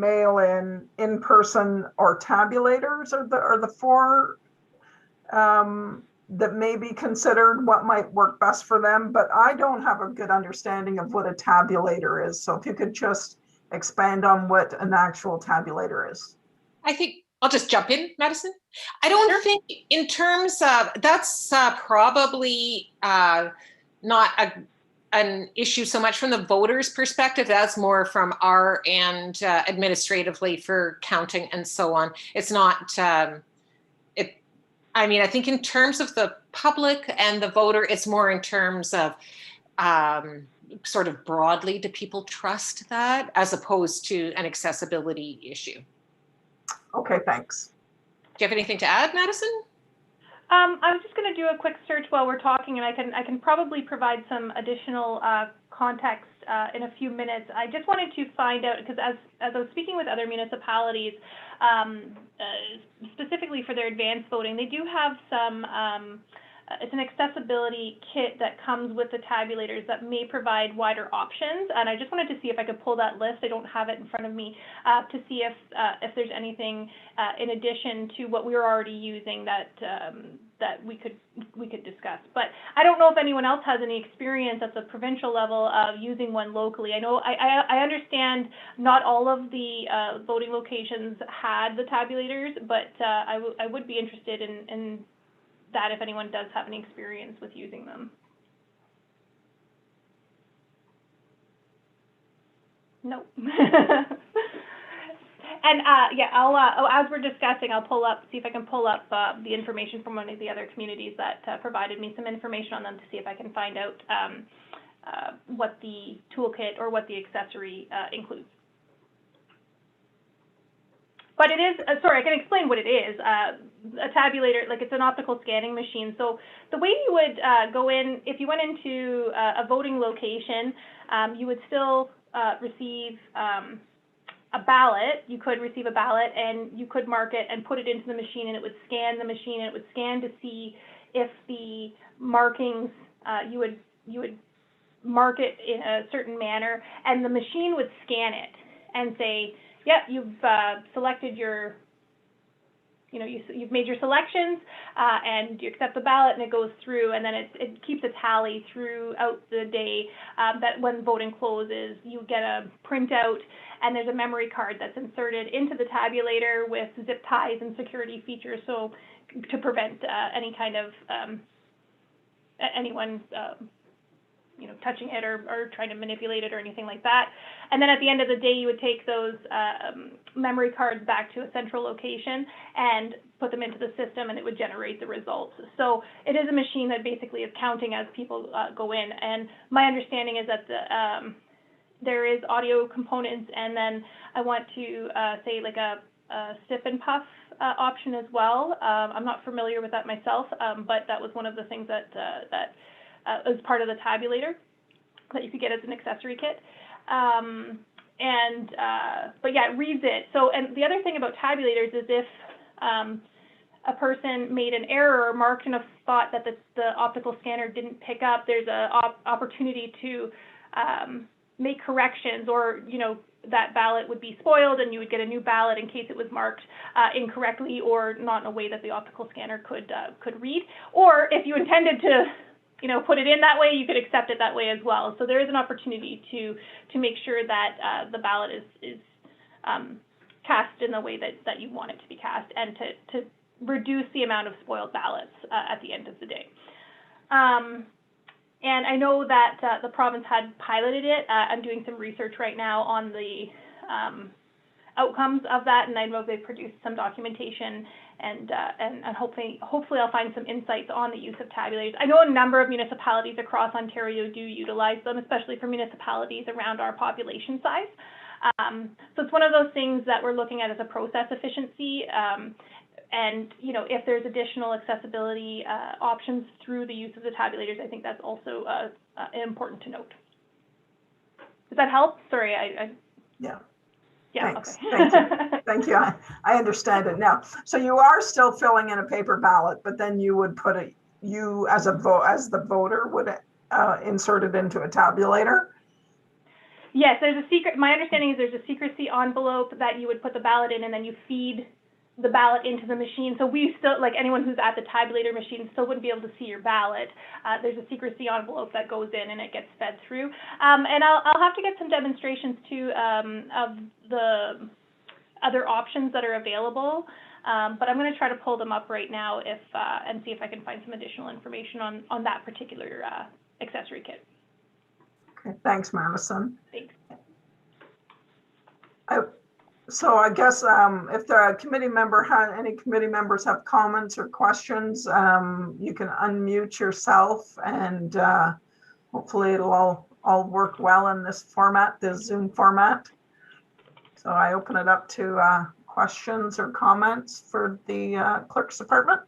mail-in, in-person, or tabulators are the four that may be considered what might work best for them, but I don't have a good understanding of what a tabulator is. So if you could just expand on what an actual tabulator is. I think I'll just jump in, Madison. I don't think in terms of, that's probably not an issue so much from the voters' perspective. That's more from our and administratively for counting and so on. It's not, I mean, I think in terms of the public and the voter, it's more in terms of sort of broadly, do people trust that as opposed to an accessibility issue? Okay, thanks. Do you have anything to add, Madison? I was just going to do a quick search while we're talking, and I can probably provide some additional context in a few minutes. I just wanted to find out, because as I was speaking with other municipalities, specifically for their advanced voting, they do have some, it's an accessibility kit that comes with the tabulators that may provide wider options. And I just wanted to see if I could pull that list. I don't have it in front of me to see if there's anything in addition to what we were already using that that we could discuss. But I don't know if anyone else has any experience at the provincial level of using one locally. I know I understand not all of the voting locations had the tabulators, but I would be interested in that if anyone does have any experience with using them. Nope. And yeah, I'll as we're discussing, I'll see if I can pull up the information from one of the other communities that provided me some information on them to see if I can find out what the toolkit or what the accessory includes. But it is, sorry, I can explain what it is. A tabulator, like it's an optical scanning machine. So the way you would go in, if you went into a voting location, you would still receive a ballot. You could receive a ballot and you could mark it and put it into the machine, and it would scan the machine, and it would scan to see if the markings, you would mark it in a certain manner, and the machine would scan it and say, yep, you've selected your, you've made your selections, and you accept the ballot, and it goes through, and then it keeps a tally throughout the day, that when voting closes, you get a printout, and there's a memory card that's inserted into the tabulator with zip ties and security features, so to prevent any kind of anyone touching it or trying to manipulate it or anything like that. And then at the end of the day, you would take those memory cards back to a central location and put them into the system, and it would generate the results. So it is a machine that basically is counting as people go in. And my understanding is that there is audio components, and then I want to say like a sip and puff option as well. I'm not familiar with that myself, but that was one of the things that as part of the tabulator that you could get as an accessory kit. But yeah, it reads it. So, and the other thing about tabulators is if a person made an error or marked in a spot that the optical scanner didn't pick up, there's an opportunity to make corrections, or, that ballot would be spoiled and you would get a new ballot in case it was marked incorrectly or not in a way that the optical scanner could read. Or if you intended to put it in that way, you could accept it that way as well. So there is an opportunity to make sure that the ballot is cast in the way that you want it to be cast, and to reduce the amount of spoiled ballots at the end of the day. And I know that the province had piloted it. I'm doing some research right now on the outcomes of that, and I know they've produced some documentation, and hopefully I'll find some insights on the use of tabulators. I know a number of municipalities across Ontario do utilize them, especially for municipalities around our population size. So it's one of those things that we're looking at as a process efficiency, and if there's additional accessibility options through the use of the tabulators, I think that's also important to note. Does that help? Sorry, Yeah. Yeah. Thanks. Okay. Thank you. Thank you. I understand it now. So you are still filling in a paper ballot, but then you would put you as the voter would insert it into a tabulator? Yes, there's a secret. My understanding is there's a secrecy envelope that you would put the ballot in, and then you feed the ballot into the machine. So we still, like anyone who's at the tabulator machine, still wouldn't be able to see your ballot. There's a secrecy envelope that goes in and it gets fed through. And I'll have to get some demonstrations too of the other options that are available. But I'm going to try to pull them up right now and see if I can find some additional information on that particular accessory kit. Okay, thanks, Madison. Thanks. So I guess if the committee member any committee members have comments or questions, you can unmute yourself, and hopefully it'll all work well in this format, this Zoom format. So I open it up to questions or comments for the clerk's department.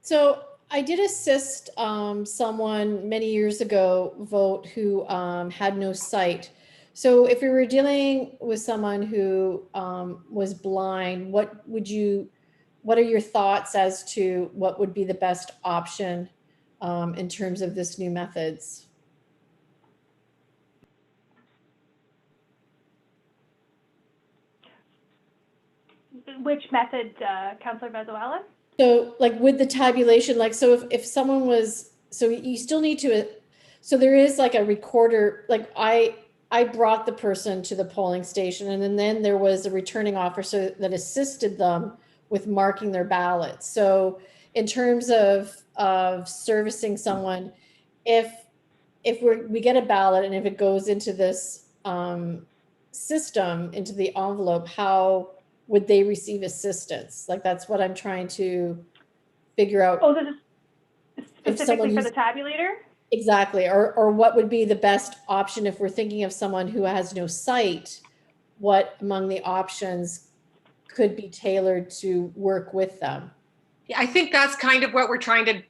So I did assist someone many years ago vote who had no sight. So if we were dealing with someone who was blind, what are your thoughts as to what would be the best option in terms of this new methods? Which method, Councillor Vazuela? So like with the tabulation, like, so if someone was, so you still need to, so there is like a recorder, like I brought the person to the polling station, and then there was a returning officer that assisted them with marking their ballots. So in terms of servicing someone, if we get a ballot and if it goes into this system, into the envelope, how would they receive assistance? Like, that's what I'm trying to figure out. Oh, this is specifically for the tabulator? Exactly. Or what would be the best option if we're thinking of someone who has no sight? What among the options could be tailored to work with them? Yeah, I think that's kind of what we're trying to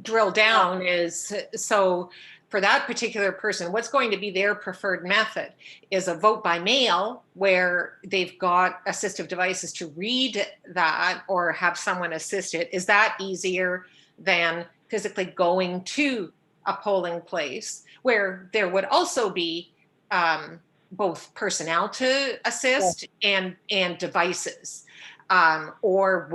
drill down is, so for that particular person, what's going to be their preferred method? Is a vote by mail where they've got assistive devices to read that or have someone assist it? Is that easier than physically going to a polling place where there would also be both personnel to assist and devices? Or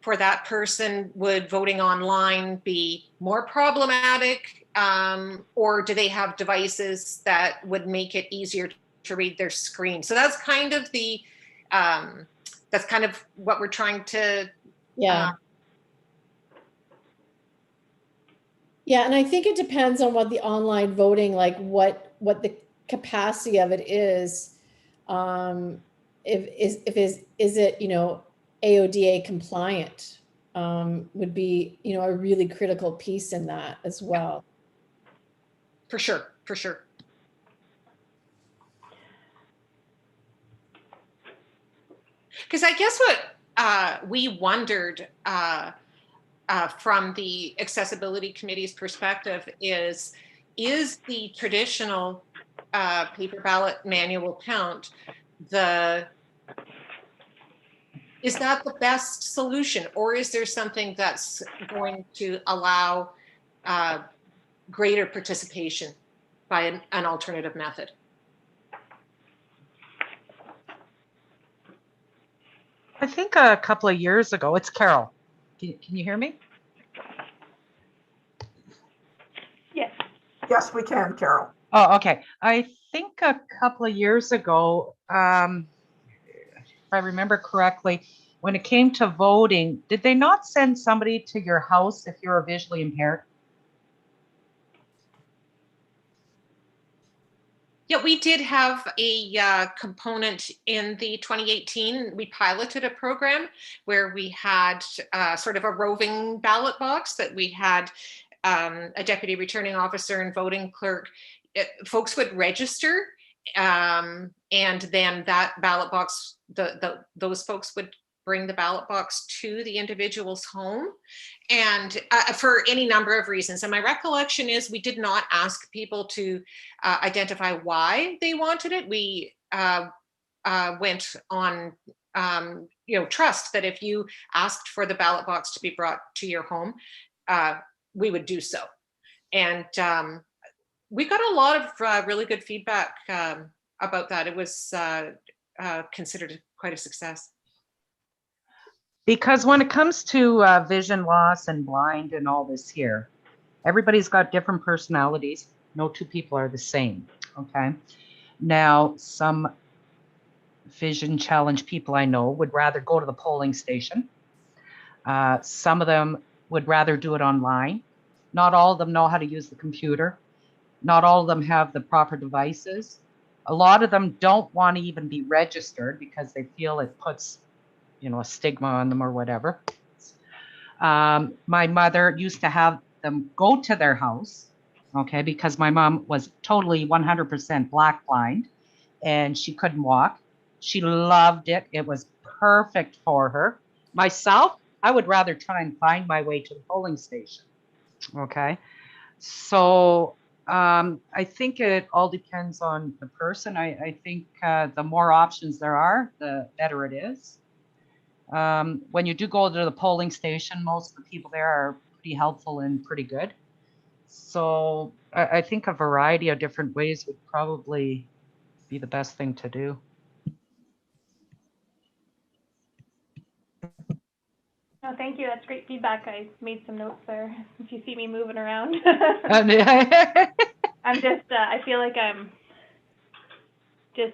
for that person, would voting online be more problematic? Or do they have devices that would make it easier to read their screen? So that's kind of that's kind of what we're trying to. Yeah. Yeah, and I think it depends on what the online voting, like what the capacity of it is. Is it, you know, AODA compliant, would be, you know, a really critical piece in that as well. For sure, for sure. Because I guess what we wondered from the Accessibility Committee's perspective is the traditional paper ballot manual count is that the best solution, or is there something that's going to allow greater participation by an alternative method? I think a couple of years ago, it's Carol. Can you hear me? Yes. Yes, we can, Carol. Oh, okay. I think a couple of years ago, if I remember correctly, when it came to voting, did they not send somebody to your house if you're visually impaired? Yeah, we did have a component in the 2018. We piloted a program where we had sort of a roving ballot box that we had a deputy returning officer and voting clerk. Folks would register, and then that ballot box, those folks would bring the ballot box to the individual's home, and for any number of reasons. And my recollection is we did not ask people to identify why they wanted it. We went on trust that if you asked for the ballot box to be brought to your home, we would do so. And we got a lot of really good feedback about that. It was considered quite a success. Because when it comes to vision loss and blind and all this here, everybody's got different personalities. No two people are the same, okay? Now, some vision challenged people I know would rather go to the polling station. Some of them would rather do it online. Not all of them know how to use the computer. Not all of them have the proper devices. A lot of them don't want to even be registered because they feel it puts, you know, a stigma on them or whatever. My mother used to have them go to their house, okay, because my mom was totally 100% black blind and she couldn't walk. She loved it. It was perfect for her. Myself, I would rather try and find my way to the polling station, okay? So I think it all depends on the person. I think the more options there are, the better it is. When you do go to the polling station, most of the people there are pretty helpful and pretty good. So I think a variety of different ways would probably be the best thing to do. No, thank you. That's great feedback. I made some notes there. If you see me moving around, I'm just, I feel like I'm just,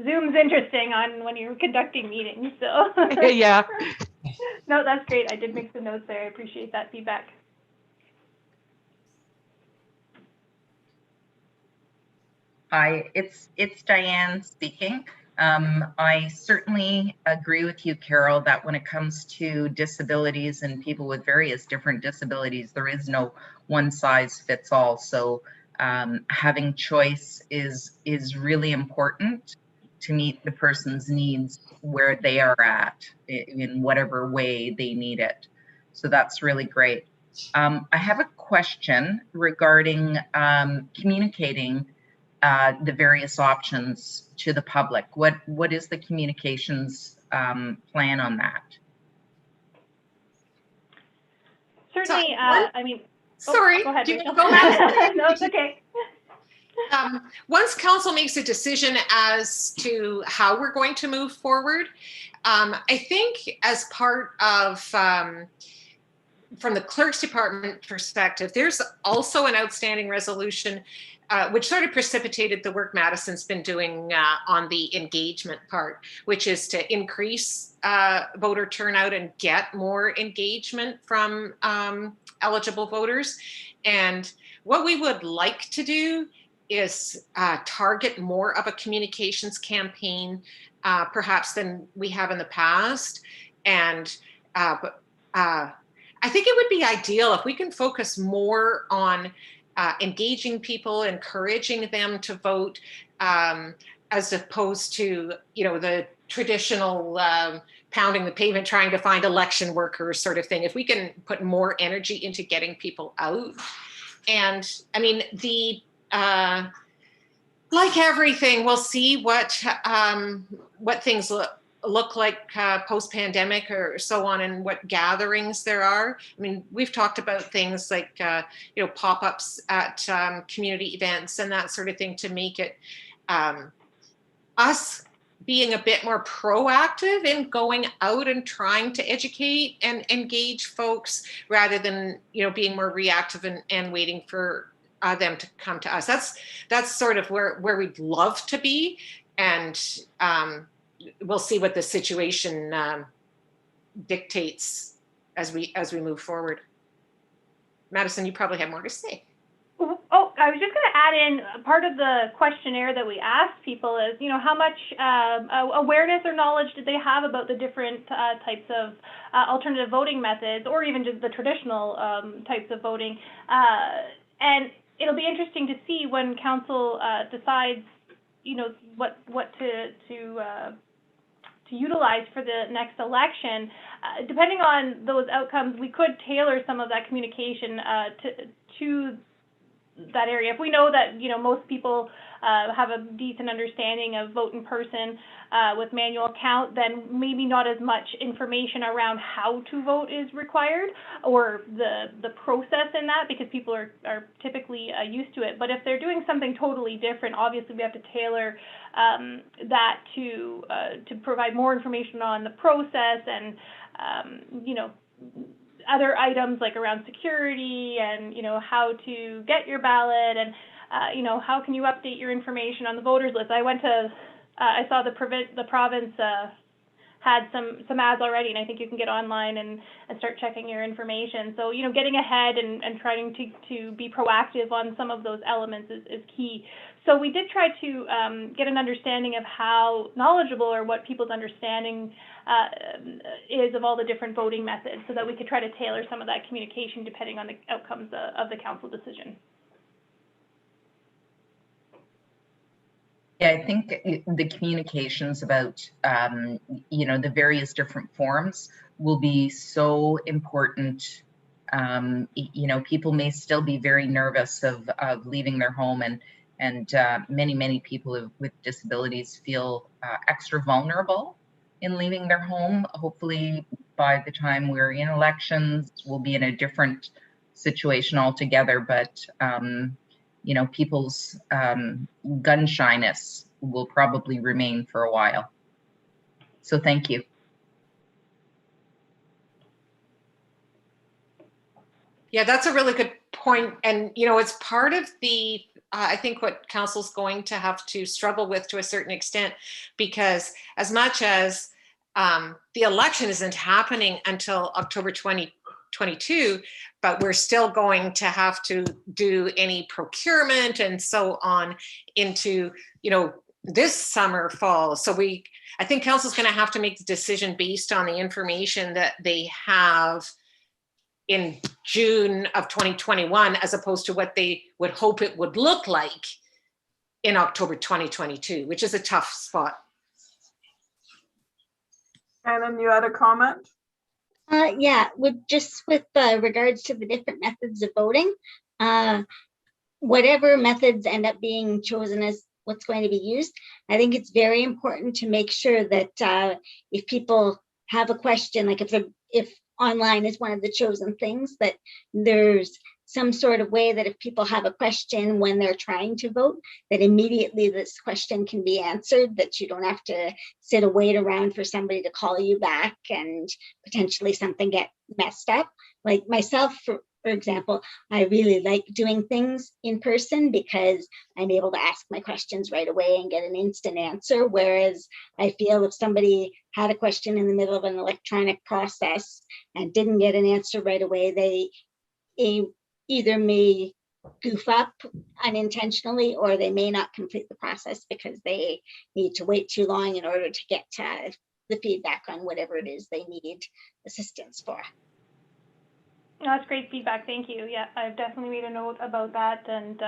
Zoom's interesting on when you're conducting meetings, so. Yeah. No, that's great. I did make some notes there. I appreciate that feedback. Hi, it's Diane speaking. I certainly agree with you, Carol, that when it comes to disabilities and people with various different disabilities, there is no one size fits all. So having choice is really important to meet the person's needs where they are at in whatever way they need it. So that's really great. I have a question regarding communicating the various options to the public. What is the communications plan on that? Certainly, I mean, Sorry, go ahead. do you Rachel. go ahead? No, it's okay. Once council makes a decision as to how we're going to move forward, I think as part of from the clerk's department perspective, there's also an outstanding resolution which sort of precipitated the work Madison's been doing on the engagement part, which is to increase voter turnout and get more engagement from eligible voters. And what we would like to do is target more of a communications campaign, perhaps than we have in the past. And I think it would be ideal if we can focus more on engaging people, encouraging them to vote, as opposed to, you know, the traditional pounding the pavement, trying to find election workers sort of thing. If we can put more energy into getting people out. And I mean, like everything, we'll see what things look like post-pandemic or so on, and what gatherings there are. I mean, we've talked about things like, you know, pop-ups at community events and that sort of thing to make it us being a bit more proactive in going out and trying to educate and engage folks rather than, you know, being more reactive and waiting for them to come to us. That's sort of where we'd love to be. And we'll see what the situation dictates as we move forward. Madison, you probably have more to say. Oh, I was just going to add in part of the questionnaire that we asked people is, you know, how much awareness or knowledge did they have about the different types of alternative voting methods, or even just the traditional types of voting. And it'll be interesting to see when council decides, you know, what to utilize for the next election. Depending on those outcomes, we could tailor some of that communication to that area. If we know that, you know, most people have a decent understanding of vote in person with manual count, then maybe not as much information around how to vote is required, or the process in that, because people are typically used to it. But if they're doing something totally different, obviously we have to tailor that to provide more information on the process and, you know, other items like around security and, you know, how to get your ballot and, you know, how can you update your information on the voters list. I went to, I saw the province had some ads already, and I think you can get online and start checking your information. So, you know, getting ahead and trying to be proactive on some of those elements is key. So we did try to get an understanding of how knowledgeable or what people's understanding is of all the different voting methods, so that we could try to tailor some of that communication depending on the outcomes of the council decision. Yeah, I think the communications about, you know, the various different forms will be so important. You know, people may still be very nervous of leaving their home, and many people with disabilities feel extra vulnerable in leaving their home. Hopefully by the time we're in elections, we'll be in a different situation altogether, but you know, people's gun shyness will probably remain for a while. So thank you. Yeah, that's a really good point. And, you know, it's part of the, I think what council's going to have to struggle with to a certain extent, because as much as the election isn't happening until October 2022, but we're still going to have to do any procurement and so on into, you know, this summer, fall. So I think council's going to have to make the decision based on the information that they have in June of 2021, as opposed to what they would hope it would look like in October 2022, which is a tough spot. Shannon, you had a comment? Yeah, with regards to the different methods of voting, whatever methods end up being chosen as what's going to be used, I think it's very important to make sure that if people have a question, like if online is one of the chosen things, that there's some sort of way that if people have a question when they're trying to vote, that immediately this question can be answered, that you don't have to sit or wait around for somebody to call you back and potentially something get messed up. Like myself, for example, I really like doing things in person because I'm able to ask my questions right away and get an instant answer. Whereas I feel if somebody had a question in the middle of an electronic process and didn't get an answer right away, they either may goof up unintentionally, or they may not complete the process because they need to wait too long in order to get the feedback on whatever it is they need assistance for. No, that's great feedback. Thank you. Yeah, I've definitely made a note about that, and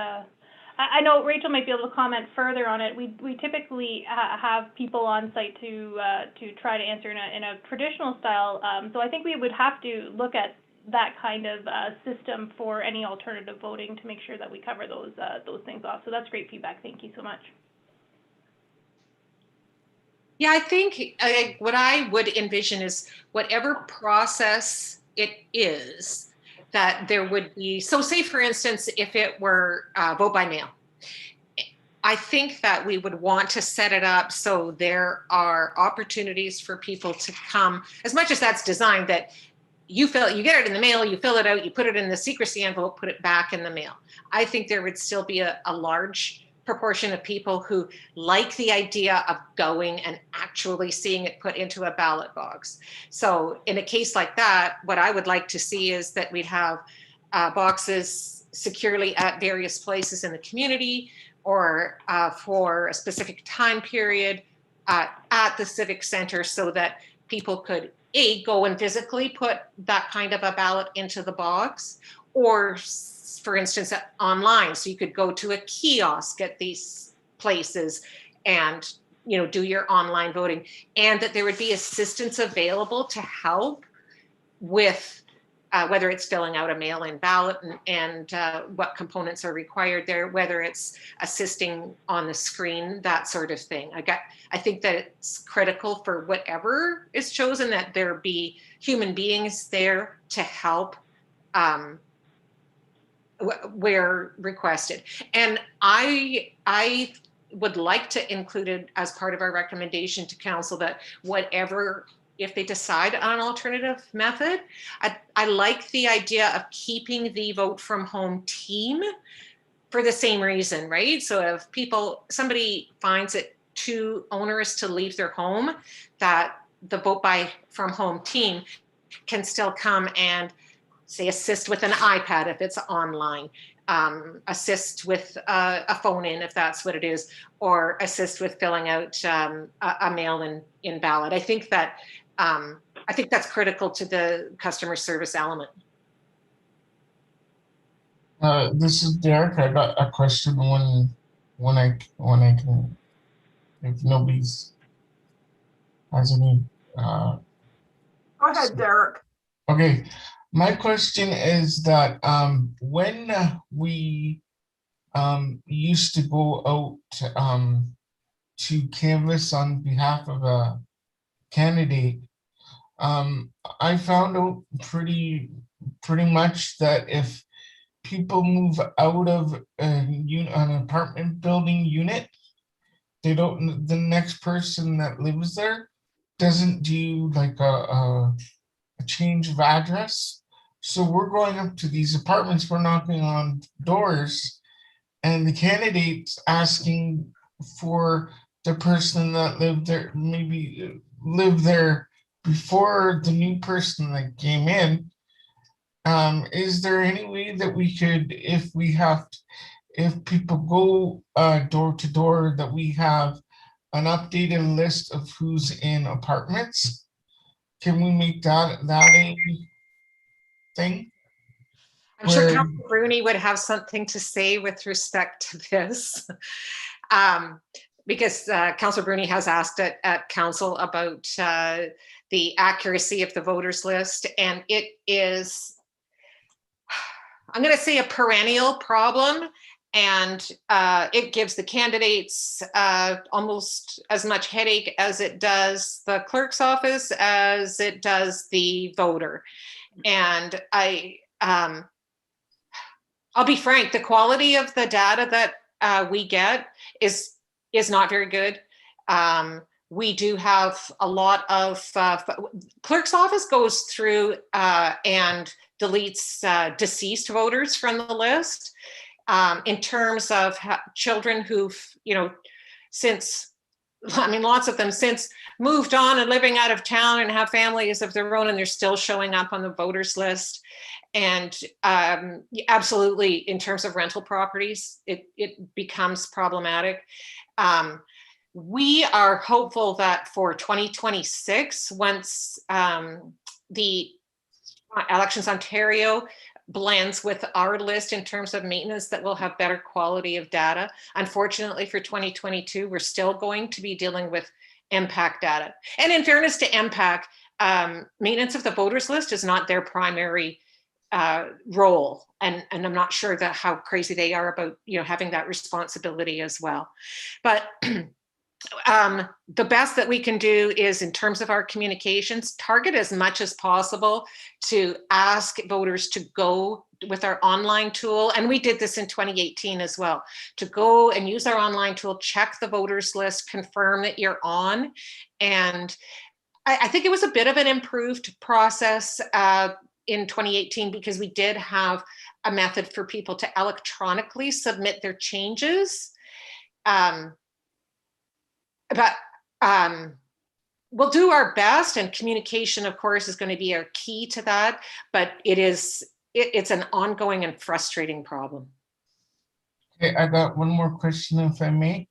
I know Rachel might be able to comment further on it. We typically have people on site to try to answer in a traditional style. So I think we would have to look at that kind of system for any alternative voting to make sure that we cover those things off. So that's great feedback. Thank you so much. Yeah, I think what I would envision is whatever process it is, that there would be, so say for instance, if it were vote by mail, I think that we would want to set it up so there are opportunities for people to come, as much as that's designed, that you get it in the mail, you fill it out, you put it in the secrecy envelope, put it back in the mail. I think there would still be a large proportion of people who like the idea of going and actually seeing it put into a ballot box. So in a case like that, what I would like to see is that we'd have boxes securely at various places in the community, or for a specific time period at the Civic Center, so that people could go and physically put that kind of a ballot into the box, or for instance, online. So you could go to a kiosk at these places and, you know, do your online voting, and that there would be assistance available to help with whether it's filling out a mail-in ballot and what components are required there, whether it's assisting on the screen, that sort of thing. I think that it's critical for whatever is chosen that there be human beings there to help where requested. And I would like to include it as part of our recommendation to council that whatever, if they decide on an alternative method, I like the idea of keeping the vote from home team for the same reason, right? So if somebody finds it too onerous to leave their home, that the vote by from home team can still come and say assist with an iPad if it's online, assist with a phone in if that's what it is, or assist with filling out a mail-in ballot. I think that's critical to the customer service element. This is Derek. I got a question when I can, if nobody's has any. Go ahead, Derek. Okay, my question is that when we used to go out to canvass on behalf of a candidate, I found out pretty much that if people move out of an apartment building unit, the next person that lives there doesn't do like a change of address. So we're going up to these apartments, we're knocking on doors, and the candidate's asking for the person that lived there, maybe lived there before the new person that came in. Is there any way that we could, if people go door to door, that we have an updated list of who's in apartments? Can we make that a thing? I'm sure Councillor Bruni would have something to say with respect to this. Because Councillor Bruni has asked at council about the accuracy of the voters list, and it is, I'm going to say, a perennial problem, and it gives the candidates almost as much headache as it does the clerk's office, as it does the voter. And I'll be frank, the quality of the data that we get is not very good. We do have a lot of, clerk's office goes through and deletes deceased voters from the list. In terms of children who've, lots of them since moved on and living out of town and have families of their own, and they're still showing up on the voters list. And absolutely, in terms of rental properties, it becomes problematic. We are hopeful that for 2026, once the Elections Ontario blends with our list in terms of maintenance, that we'll have better quality of data. Unfortunately, for 2022, we're still going to be dealing with MPAC data. And in fairness to MPAC, maintenance of the voters list is not their primary role, and I'm not sure that how crazy they are about having that responsibility as well. But the best that we can do is, in terms of our communications, target as much as possible to ask voters to go with our online tool, and we did this in 2018 as well, to go and use our online tool, check the voters list, confirm that you're on. And I think it was a bit of an improved process in 2018, because we did have a method for people to electronically submit their changes. But we'll do our best, and communication, of course, is going to be our key to that, but it's an ongoing and frustrating problem. Okay, I got one more question, if I may.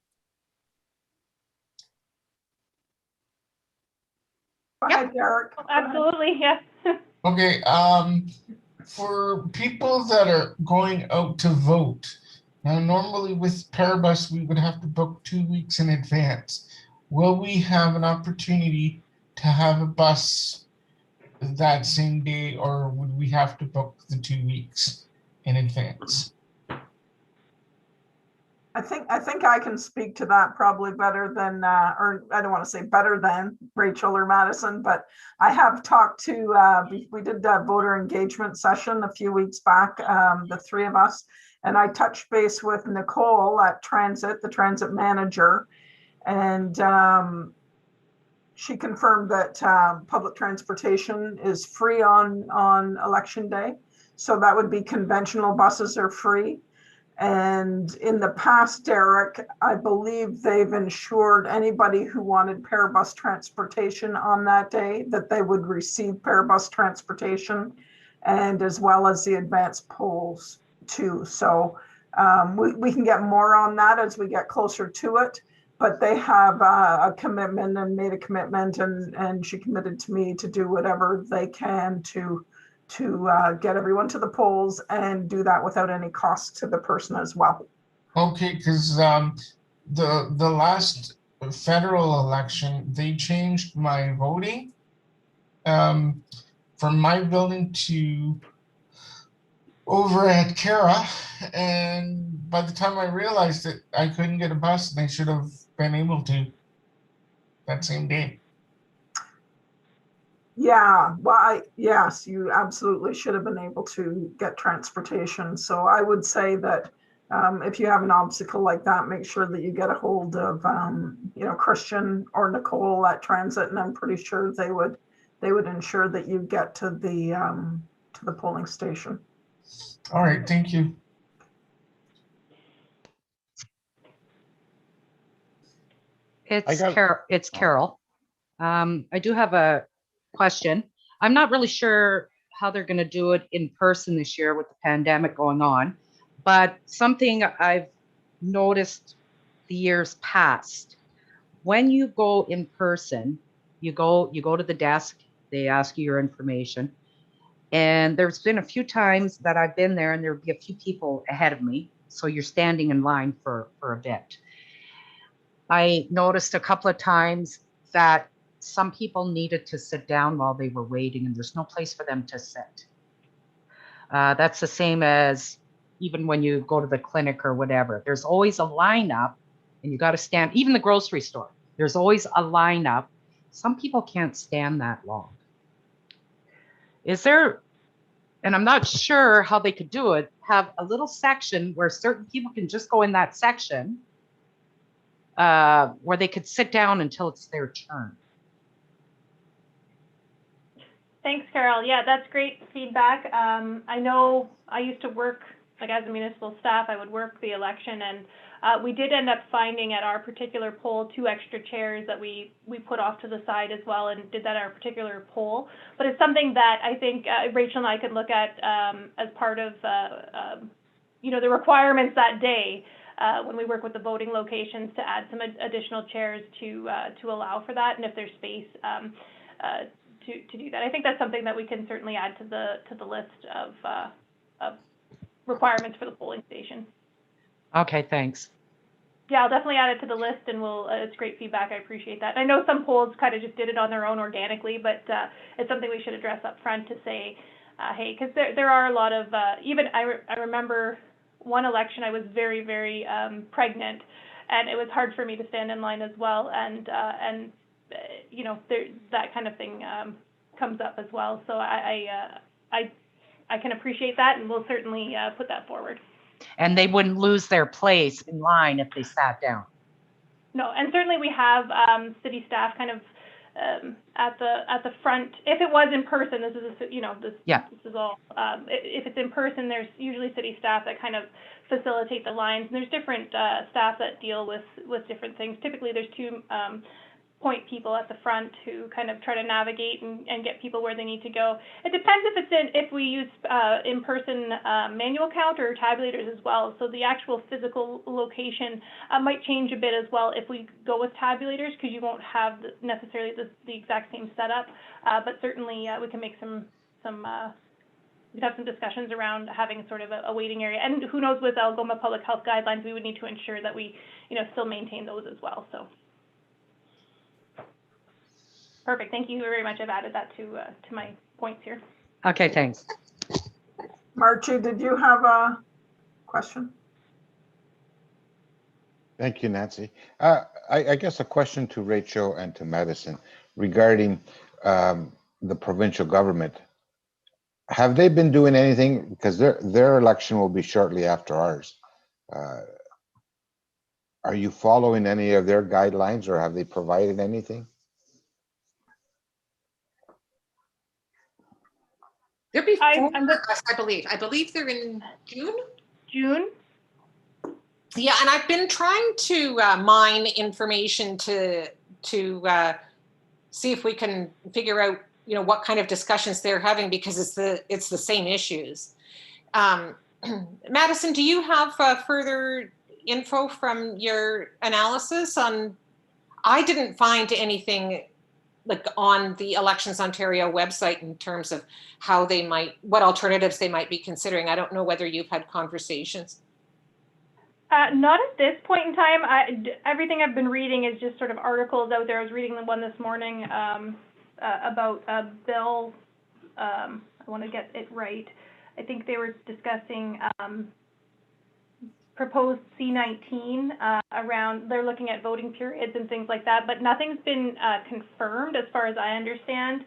Go ahead, Derek. Absolutely, yes. Okay, for people that are going out to vote, now normally with Parabus, we would have to book 2 weeks in advance. Will we have an opportunity to have a bus that same day, or would we have to book the 2 weeks in advance? I think I can speak to that probably better than, or I don't want to say better than Rachel or Madison, but I have talked to, we did a voter engagement session a few weeks back, the three of us, and I touched base with Nicole at Transit, the transit manager, and she confirmed that public transportation is free on election day. So that would be conventional buses are free. And in the past, Derek, I believe they've insured anybody who wanted pair bus transportation on that day that they would receive pair bus transportation, and as well as the advanced polls too. So we can get more on that as we get closer to it, but they have a commitment and made a commitment, and she committed to me to do whatever they can to get everyone to the polls and do that without any cost to the person as well. Okay, because the last federal election, they changed my voting from my building to over at Cara, and by the time I realized that I couldn't get a bus, they should have been able to that same day. Yeah, well, yes, you absolutely should have been able to get transportation. So I would say that if you have an obstacle like that, make sure that you get a hold of, Christian or Nicole at Transit, and I'm pretty sure they would ensure that you get to the polling station. All right, thank you. It's Carol. I do have a question. I'm not really sure how they're going to do it in person this year with the pandemic going on, but something I've noticed the years past, when you go in person, you go to the desk, they ask you your information, and there's been a few times that I've been there and there'd be a few people ahead of me, so you're standing in line for a bit. I noticed a couple of times that some people needed to sit down while they were waiting, and there's no place for them to sit. That's the same as even when you go to the clinic or whatever. There's always a lineup, and you got to stand. Even the grocery store, there's always a lineup. Some people can't stand that long. Is there, and I'm not sure how they could do it, have a little section where certain people can just go in that section, where they could sit down until it's their turn? Thanks, Carol. Yeah, that's great feedback. I know I used to work, like as a municipal staff, I would work the election, and we did end up finding at our particular poll 2 extra chairs that we put off to the side as well, and did that at our particular poll. But it's something that I think Rachel and I could look at as part of the requirements that day when we work with the voting locations to add some additional chairs to allow for that, and if there's space to do that. I think that's something that we can certainly add to the list of requirements for the polling station. Okay, thanks. Yeah, I'll definitely add it to the list, and it's great feedback. I appreciate that. I know some polls kind of just did it on their own organically, but it's something we should address up front to say, hey, because there are a lot of, even I remember one election I was very, very pregnant, and it was hard for me to stand in line as well, and that kind of thing comes up as well. So I can appreciate that, and we'll certainly put that forward. And they wouldn't lose their place in line if they sat down. No, and certainly we have city staff kind of at the front. If it was in person, this is all. If it's in person, there's usually city staff that kind of facilitate the lines, and there's different staff that deal with different things. Typically, there's 2 point people at the front who kind of try to navigate and get people where they need to go. It depends if we use in-person manual count or tabulators as well. So the actual physical location might change a bit as well if we go with tabulators, because you won't have necessarily the exact same setup. But certainly we can make we could have some discussions around having sort of a waiting area. And who knows, with Algoma Public Health Guidelines, we would need to ensure that we still maintain those as well. So. Perfect. Thank you very much. I've added that to points here. Okay, thanks. Margie, did you have a question? Thank you, Nancy. I guess a question to Rachel and to Madison regarding the provincial government. Have they been doing anything? Because their election will be shortly after ours. Are you following any of their guidelines, or have they provided anything? They're before I'm us, I believe. I believe they're in June. June. Yeah, and I've been trying to mine information to see if we can figure out, you know, what kind of discussions they're having, because it's the same issues. Madison, do you have further info from your analysis on? I didn't find anything like on the Elections Ontario website in terms of how they might, what alternatives they might be considering. I don't know whether you've had conversations. Not at this point in time. Everything I've been reading is just sort of articles out there. I was reading the one this morning about a bill. I want to get it right. I think they were discussing proposed C-19 around, they're looking at voting periods and things like that, but nothing's been confirmed as far as I understand.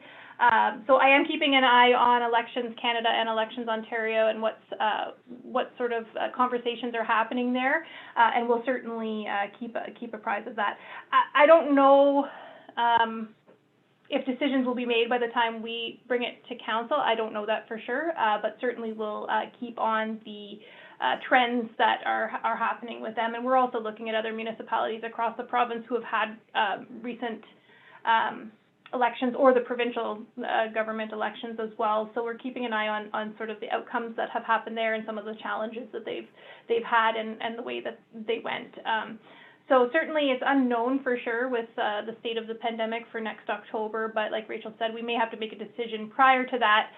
So I am keeping an eye on Elections Canada and Elections Ontario and what sort of conversations are happening there, and we'll certainly keep apprised of that. I don't know if decisions will be made by the time we bring it to council. I don't know that for sure, but certainly we'll keep on the trends that are happening with them. And we're also looking at other municipalities across the province who have had recent elections, or the provincial government elections as well. So we're keeping an eye on sort of the outcomes that have happened there and some of the challenges that they've had and the way that they went. So certainly it's unknown for sure with the state of the pandemic for next October, but like Rachel said, we may have to make a decision prior to that,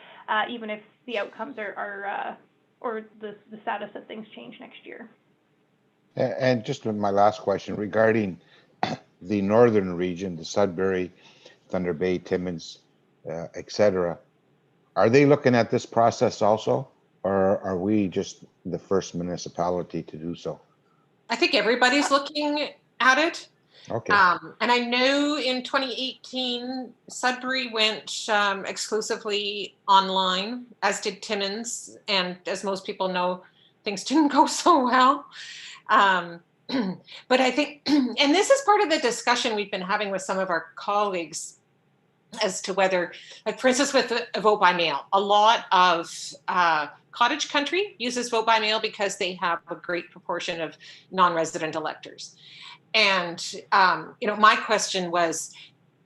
even if the outcomes are or the status of things change next year. And just my last question regarding the northern region, the Sudbury, Thunder Bay, Timmins, etc. Are they looking at this process also, or are we just the first municipality to do so? I think everybody's looking at it. Okay. And I know in 2018, Sudbury went exclusively online, as did Timmins. And as most people know, things didn't go so well. But I think, and this is part of the discussion we've been having with some of our colleagues as to whether, like for instance, with a vote by mail, a lot of cottage country uses vote by mail because they have a great proportion of non-resident electors. And, you know, my question was,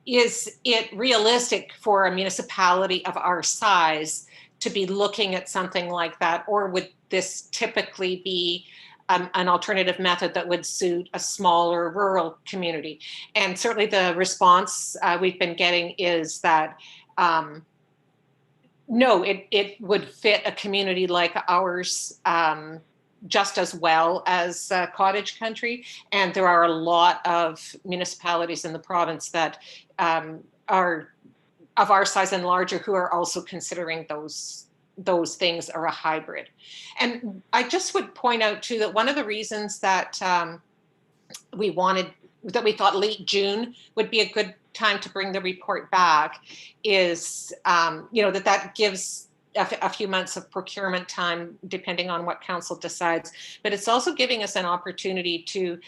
is it realistic for a municipality of our size to be looking at something like that? Or would this typically be an alternative method that would suit a smaller rural community? And certainly the response we've been getting is that no, it would fit a community like ours just as well as cottage country. And there are a lot of municipalities in the province that are of our size and larger who are also considering those things, are a hybrid. And I just would point out too that one of the reasons that we thought late June would be a good time to bring the report back is, you know, that gives a few months of procurement time, depending on what council decides. But it's also giving us an opportunity to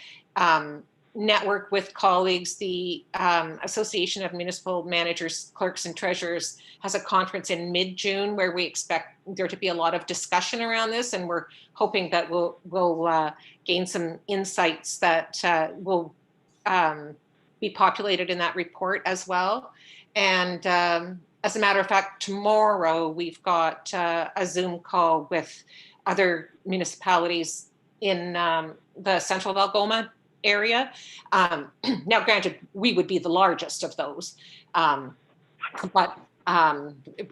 network with colleagues. The Association of Municipal Managers, Clerks and Treasurers has a conference in mid-June where we expect there to be a lot of discussion around this. And we're hoping that we'll gain some insights that will be populated in that report as well. And as a matter of fact, tomorrow we've got a Zoom call with other municipalities in the Central Algoma area. Now, granted, we would be the largest of those, but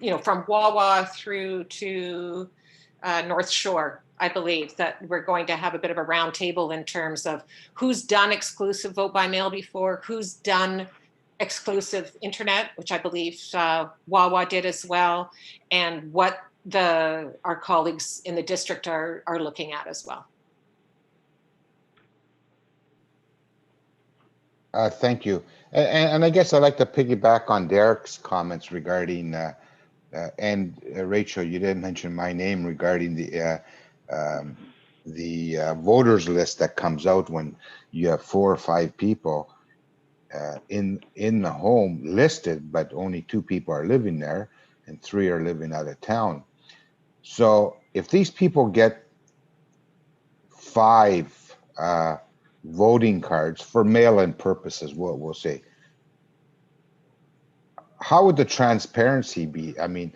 you know, from Wawa through to North Shore, I believe that we're going to have a bit of a round table in terms of who's done exclusive vote by mail before, who's done exclusive internet, which I believe Wawa did as well, and what our colleagues in the district are looking at as well. Thank you. And I guess I'd like to piggyback on Derek's comments regarding, Rachel, you didn't mention my name regarding the voters list that comes out when you have 4 or 5 people in the home listed, but only 2 people are living there and 3 are living out of town. So if these people get 5 voting cards for mail-in purposes, we'll say, how would the transparency be? I mean,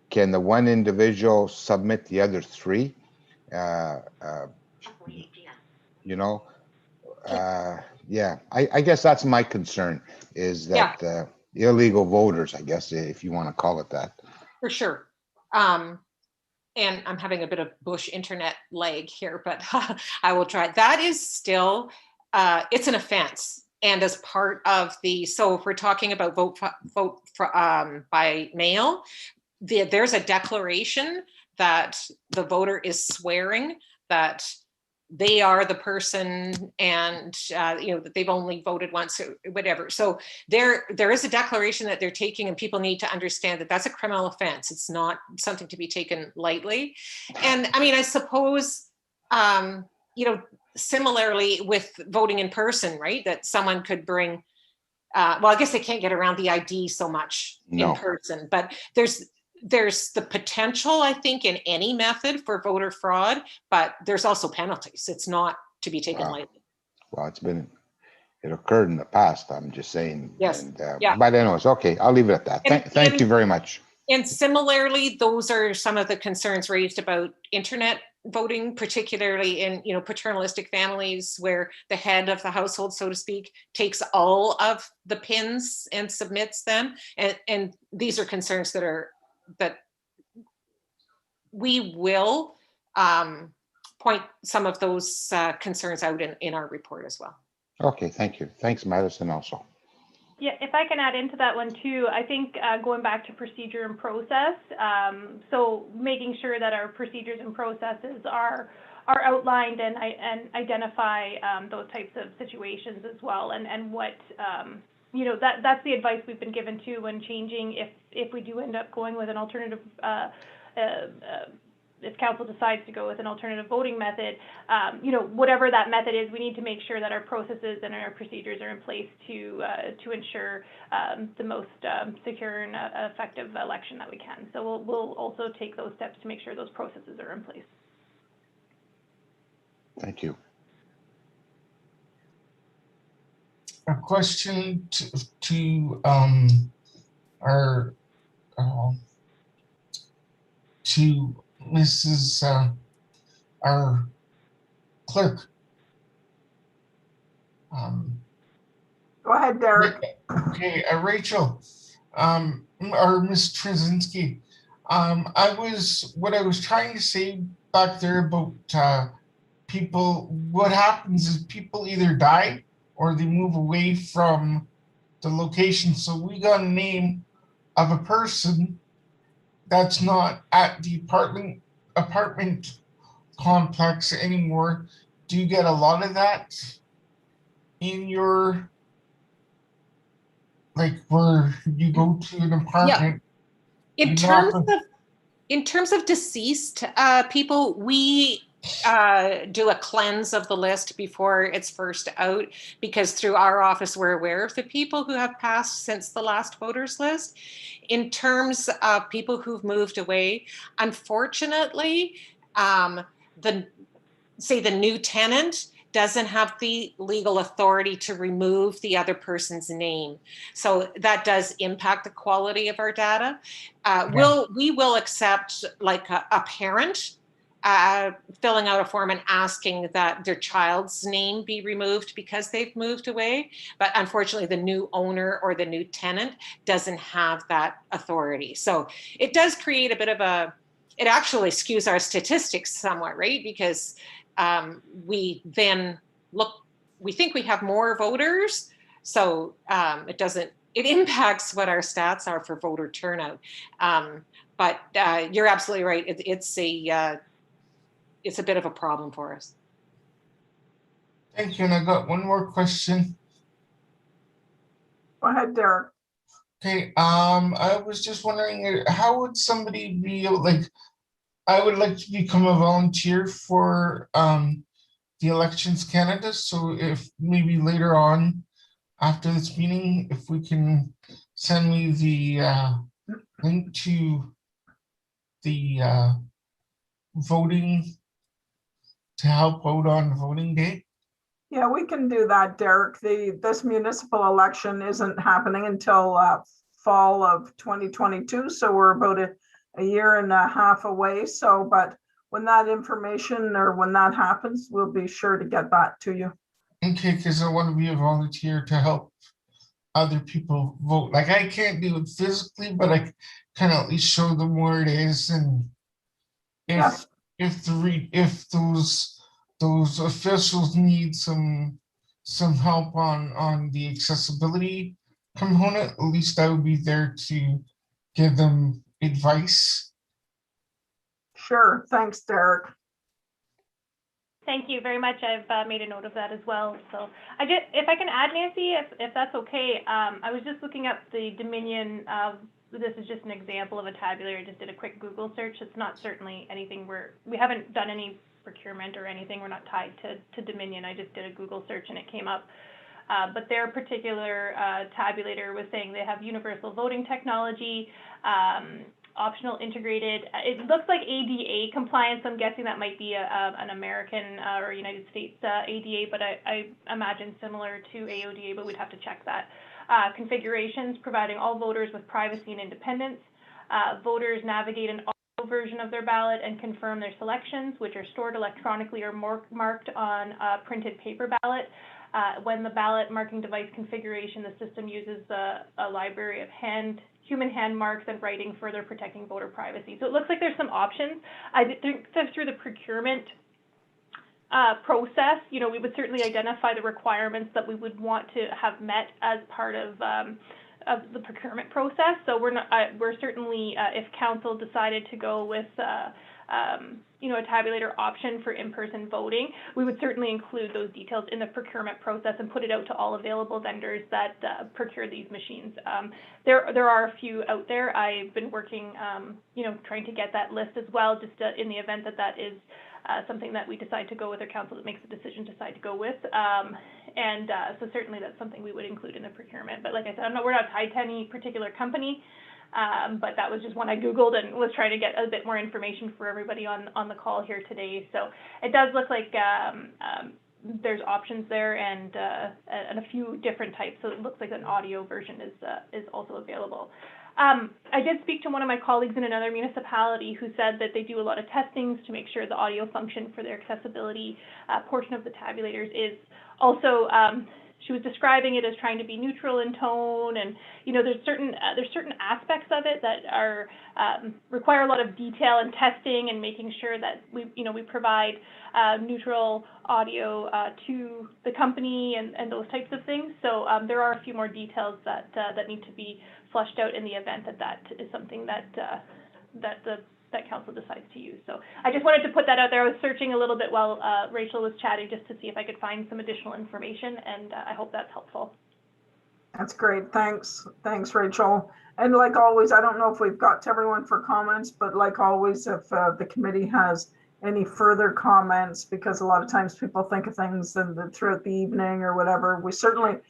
can the one individual submit the other 3? You know, yeah, I guess that's my concern, is that illegal voters, I guess, if you want to call it that. For sure. And I'm having a bit of bush internet lag here, but I will try. That is still, it's an offense. And as part of so if we're talking about vote by mail, there's a declaration that the voter is swearing that they are the person, and that they've only voted once or whatever. So there is a declaration that they're taking, and people need to understand that that's a criminal offense. It's not something to be taken lightly. And I mean, I suppose, similarly with voting in person, right? That someone could bring, well, I guess they can't get around the ID so much in person, but there's the potential, I think, in any method for voter fraud, but there's also penalties. It's not to be taken lightly. Well, it occurred in the past, I'm just saying. Yes. And, yeah. But anyways, okay, I'll leave it at that. Thank you very much. And similarly, those are some of the concerns raised about internet voting, particularly in paternalistic families where the head of the household, so to speak, takes all of the pins and submits them. And these are concerns that we will point some of those concerns out in our report as well. Okay, thank you. Thanks, Madison, also. Yeah, if I can add into that one too, I think going back to procedure and process, so making sure that our procedures and processes are outlined and identify those types of situations as well, and what that's the advice we've been given too when changing, if we do end up going with an alternative, if council decides to go with an alternative voting method, whatever that method is, we need to make sure that our processes and our procedures are in place to ensure the most secure and effective election that we can. So we'll also take those steps to make sure those processes are in place. Thank you. A question to our to Mrs. Our clerk. Go ahead, Derek. Okay, Rachel, or Ms. Trzynski. What I was trying to say back there about people, what happens is people either die or they move away from the location. So we got a name of a person that's not at the apartment complex anymore. Do you get a lot of that in your, like, where you go to an apartment? Yeah. In terms of deceased people, we do a cleanse of the list before it's first out, because through our office we're aware of the people who have passed since the last voters list. In terms of people who've moved away, unfortunately, the new tenant doesn't have the legal authority to remove the other person's name. So that does impact the quality of our data. We will accept like a parent filling out a form and asking that their child's name be removed because they've moved away. But unfortunately, the new owner or the new tenant doesn't have that authority. So it does create a bit of it actually skews our statistics somewhat, right? Because we then we think we have more voters. So it doesn't it impacts what our stats are for voter turnout. But you're absolutely right. It's a bit of a problem for us. Thank you. And I got one more question. Go ahead, Derek. Okay, I was just wondering, how would somebody be like, I would like to become a volunteer for the Elections Canada. So if maybe later on after this meeting, if we can send me the link to the voting to help out on voting day. Yeah, we can do that, Derek. This municipal election isn't happening until fall of 2022. So we're about a year and a half away. So, but when that information or when that happens, we'll be sure to get that to you. Okay, because I want to be a volunteer to help other people vote. Like I can't do it physically, but I can at least show them where it is, and Yes. if those officials need some help on the accessibility component, at least I would be there to give them advice. Sure. Thanks, Derek. Thank you very much. I've made a note of that as well. So if I can add, Nancy, if that's okay, I was just looking up the Dominion. This is just an example of a tabulator. I just did a quick Google search. It's not certainly anything we haven't done any procurement or anything. We're not tied to Dominion. I just did a Google search and it came up. But their particular tabulator was saying they have universal voting technology, optional integrated. It looks like ADA compliance. I'm guessing that might be an American or United States ADA, but I imagine similar to AODA, but we'd have to check that. Configurations providing all voters with privacy and independence. Voters navigate an audio version of their ballot and confirm their selections, which are stored electronically or marked on a printed paper ballot. When the ballot marking device configuration, the system uses a library of human hand marks and writing, further protecting voter privacy. So it looks like there's some options. I think that through the procurement process, we would certainly identify the requirements that we would want to have met as part of the procurement process. So we're certainly, if council decided to go with a tabulator option for in-person voting, we would certainly include those details in the procurement process and put it out to all available vendors that procure these machines. There are a few out there. I've been working, trying to get that list as well, just in the event that is something that we decide to go with, or council that makes the decision decide to go with. So certainly that's something we would include in the procurement. But like I said, we're not tied to any particular company. But that was just one I Googled and was trying to get a bit more information for everybody on the call here today. So it does look like there's options there and a few different types. So it looks like an audio version is also available. I did speak to one of my colleagues in another municipality who said that they do a lot of testings to make sure the audio function for their accessibility portion of the tabulators is also she was describing it as trying to be neutral in tone, and there's certain aspects of it that are require a lot of detail and testing and making sure that we provide neutral audio to the company and those types of things. So there are a few more details that need to be flushed out in the event that is something that council decides to use. So I just wanted to put that out there. I was searching a little bit while Rachel was chatting just to see if I could find some additional information, and I hope that's helpful. That's great. Thanks, Rachel. And like always, I don't know if we've got to everyone for comments, but like always, if the committee has any further comments, because a lot of times people think of things throughout the evening or whatever, we certainly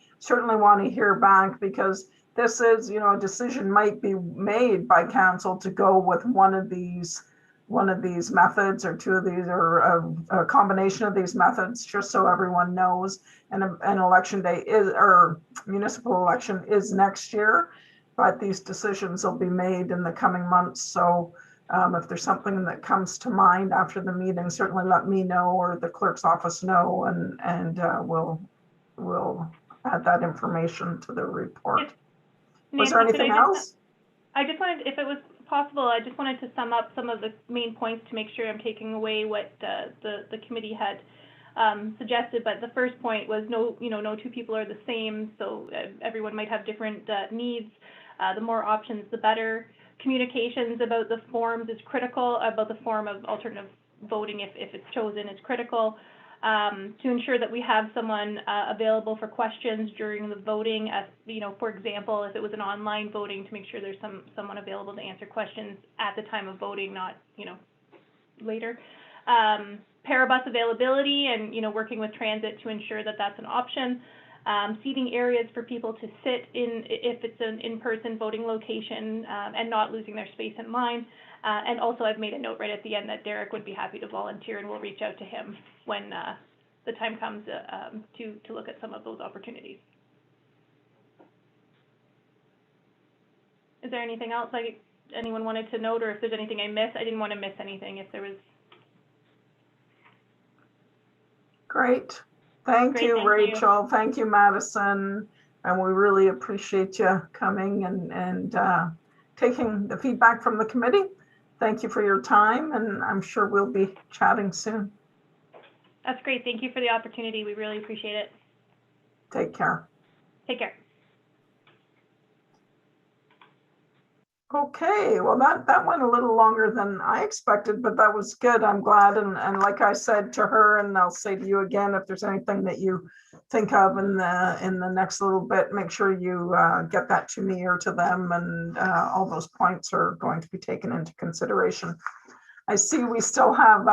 want to hear back, because this is, a decision might be made by council to go with one of these methods, or two of these, or a combination of these methods, just so everyone knows. And an election day or municipal election is next year, but these decisions will be made in the coming months. So if there's something that comes to mind after the meeting, certainly let me know or the clerk's office know, and we'll add that information to the report. Was there anything else? I just wanted, if it was possible, I just wanted to sum up some of the main points to make sure I'm taking away what the committee had suggested, but the first point was no two people are the same, so everyone might have different needs. The more options, the better. Communications about the forms is critical, about the form of alternative voting if it's chosen is critical. To ensure that we have someone available for questions during the voting, as for example, if it was an online voting, to make sure there's someone available to answer questions at the time of voting, not later. Parabus availability and working with transit to ensure that that's an option. Seating areas for people to sit in if it's an in-person voting location, and not losing their space in line. And also I've made a note right at the end that Derek would be happy to volunteer, and we'll reach out to him when the time comes to look at some of those opportunities. Is there anything else anyone wanted to note, or if there's anything I missed? I didn't want to miss anything if there was. Great. Thank you, Rachel. Thank you, Madison. And we really appreciate you coming and taking the feedback from the committee. Thank you for your time, and I'm sure we'll be chatting soon. That's great. Thank you for the opportunity. We really appreciate it. Take care. Take care. Okay, well, that went a little longer than I expected, but that was good. I'm glad. And like I said to her, and I'll say to you again, if there's anything that you think of in the next little bit, make sure you get that to me or to them, and all those points are going to be taken into consideration. I see we still have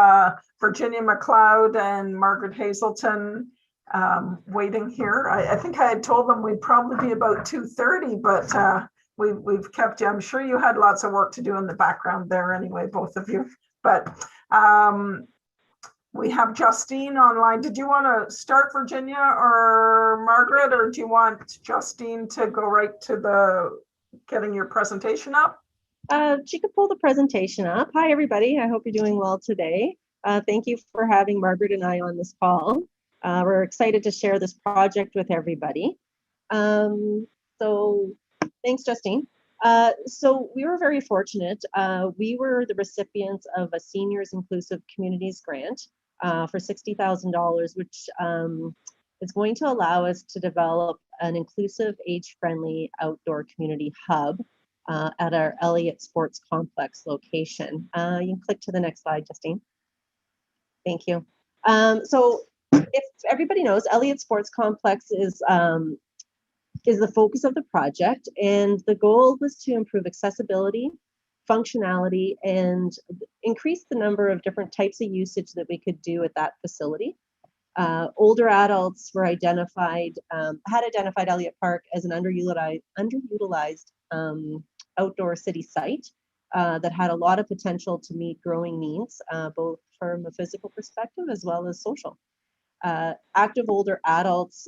Virginia McLeod and Margaret Hazelton waiting here. I think I had told them we'd probably be about 2:30, but we've kept you. I'm sure you had lots of work to do in the background there anyway, both of you. But we have Justine online. Did you want to start, Virginia or Margaret, or do you want Justine to go right to the getting your presentation up? She could pull the presentation up. Hi, everybody. I hope you're doing well today. Thank you for having Margaret and I on this call. We're excited to share this project with everybody. So thanks, Justine. So we were very fortunate. We were the recipients of a Seniors Inclusive Communities grant for $60,000, which is going to allow us to develop an inclusive, age-friendly outdoor community hub at our Elliott Sports Complex location. You can click to the next slide, Justine. Thank you. So if everybody knows, Elliott Sports Complex is the focus of the project, and the goal was to improve accessibility, functionality, and increase the number of different types of usage that we could do at that facility. Older adults were identified, had identified Elliott Park as an underutilized outdoor city site that had a lot of potential to meet growing needs, both from a physical perspective as well as social. Active older adults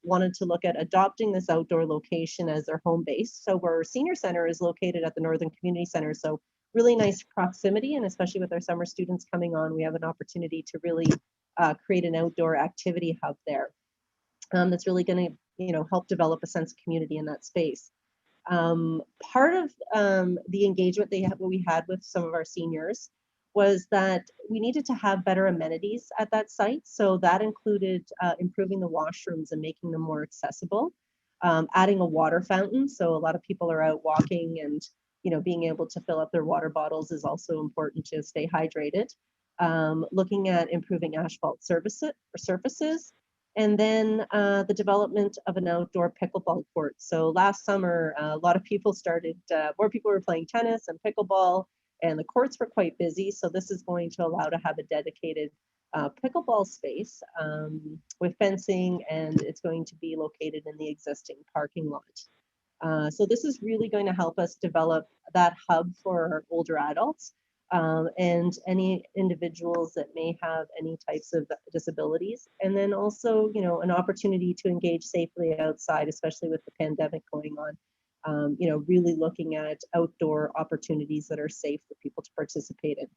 wanted to look at adopting this outdoor location as their home base. So our senior center is located at the Northern Community Center, so really nice proximity, and especially with our summer students coming on, we have an opportunity to really create an outdoor activity hub there that's really going to help develop a sense of community in that space. Part of the engagement we had with some of our seniors was that we needed to have better amenities at that site. So that included improving the washrooms and making them more accessible, adding a water fountain. So a lot of people are out walking, and being able to fill up their water bottles is also important to stay hydrated. Looking at improving asphalt surfaces, and then the development of an outdoor pickleball court. So last summer, a lot of people started, more people were playing tennis and pickleball, and the courts were quite busy. So this is going to allow to have a dedicated pickleball space with fencing, and it's going to be located in the existing parking lot. So this is really going to help us develop that hub for older adults and any individuals that may have any types of disabilities. And then also, an opportunity to engage safely outside, especially with the pandemic going on. Really looking at outdoor opportunities that are safe for people to participate in.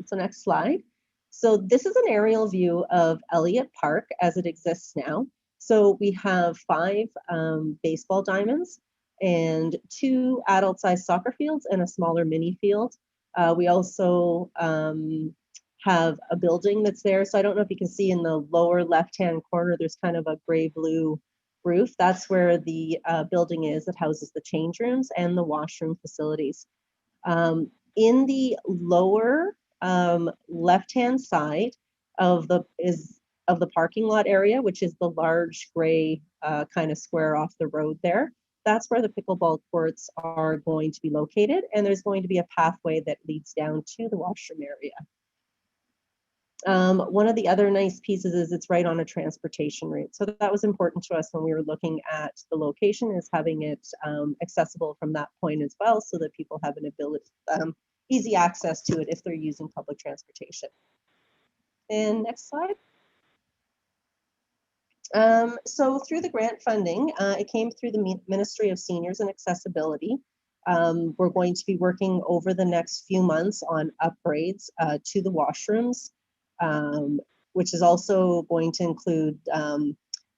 So next slide. So this is an aerial view of Elliott Park as it exists now. So we have 5 baseball diamonds and 2 adult-sized soccer fields and a smaller mini field. We also have a building that's there. So I don't know if you can see in the lower left-hand corner, there's kind of a gray blue roof. That's where the building is that houses the change rooms and the washroom facilities. In the lower left-hand side of the parking lot area, which is the large gray kind of square off the road there, that's where the pickleball courts are going to be located, and there's going to be a pathway that leads down to the washroom area. One of the other nice pieces is it's right on a transportation route. So that was important to us when we were looking at the location, is having it accessible from that point as well, so that people have an ability, easy access to it if they're using public transportation. And next slide. So through the grant funding, it came through the Ministry of Seniors and Accessibility. We're going to be working over the next few months on upgrades to the washrooms, which is also going to include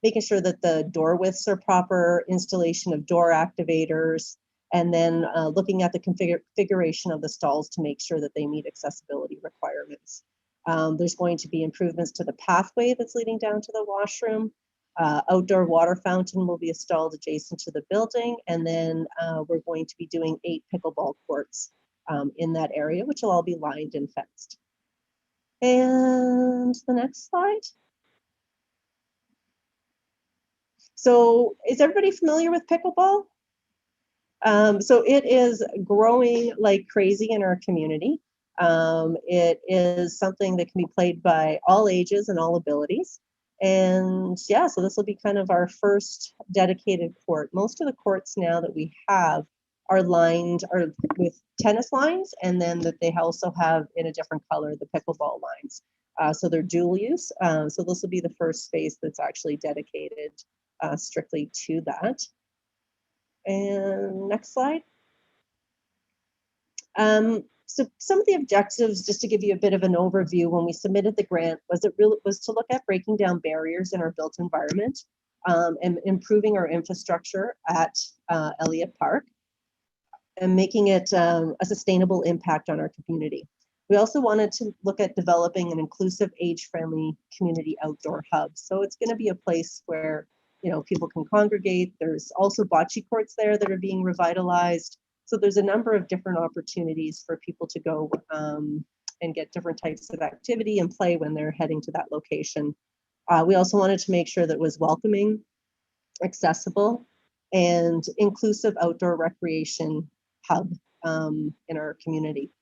making sure that the door widths are proper, installation of door activators, and then looking at the configuration of the stalls to make sure that they meet accessibility requirements. There's going to be improvements to the pathway that's leading down to the washroom. Outdoor water fountain will be installed adjacent to the building, and then we're going to be doing 8 pickleball courts in that area, which will all be lined and fenced. And the next slide. So is everybody familiar with pickleball? So it is growing like crazy in our community. It is something that can be played by all ages and all abilities. And yeah, so this will be kind of our first dedicated court. Most of the courts now that we have are lined with tennis lines, and then that they also have in a different color the pickleball lines. So they're dual use. So this will be the first space that's actually dedicated strictly to that. And next slide. So some of the objectives, just to give you a bit of an overview, when we submitted the grant, was to look at breaking down barriers in our built environment and improving our infrastructure at Elliott Park and making it a sustainable impact on our community. We also wanted to look at developing an inclusive, age-friendly community outdoor hub. So it's going to be a place where, you know, people can congregate. There's also bocce courts there that are being revitalized. So there's a number of different opportunities for people to go and get different types of activity and play when they're heading to that location. We also wanted to make sure that it was welcoming, accessible, and inclusive outdoor recreation hub in our community.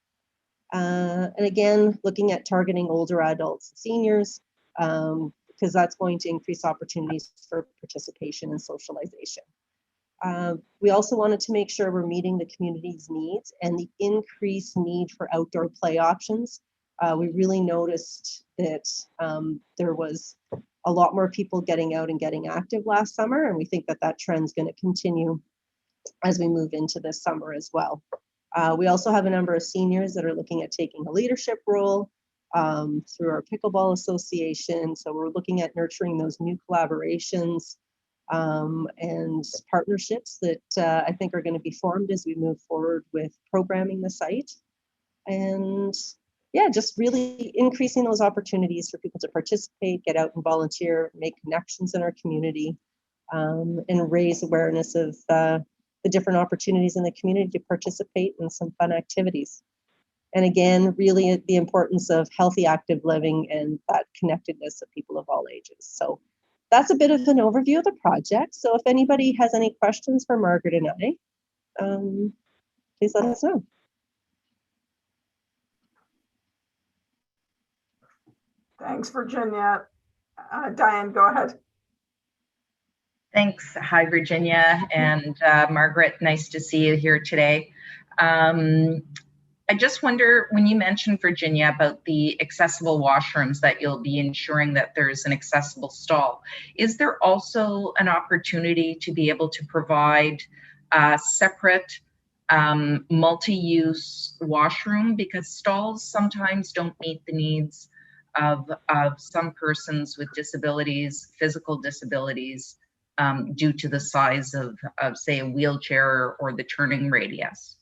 And again, looking at targeting older adults and seniors, because that's going to increase opportunities for participation and socialization. We also wanted to make sure we're meeting the community's needs and the increased need for outdoor play options. We really noticed that there was a lot more people getting out and getting active last summer, and we think that that trend's going to continue as we move into this summer as well. We also have a number of seniors that are looking at taking a leadership role through our Pickleball Association. So we're looking at nurturing those new collaborations and partnerships that I think are going to be formed as we move forward with programming the site. And yeah, just really increasing those opportunities for people to participate, get out and volunteer, make connections in our community, and raise awareness of the different opportunities in the community to participate in some fun activities. And again, really the importance of healthy, active living and that connectedness of people of all ages. So that's a bit of an overview of the project. So if anybody has any questions for Margaret and I, please let us know. Thanks, Virginia. Diane, go ahead. Thanks. Hi, Virginia and Margaret. Nice to see you here today. I just wonder, when you mentioned, Virginia, about the accessible washrooms, that you'll be ensuring that there's an accessible stall. Is there also an opportunity to be able to provide a separate multi-use washroom? Because stalls sometimes don't meet the needs of some persons with disabilities, physical disabilities, due to the size of say, a wheelchair or the turning radius.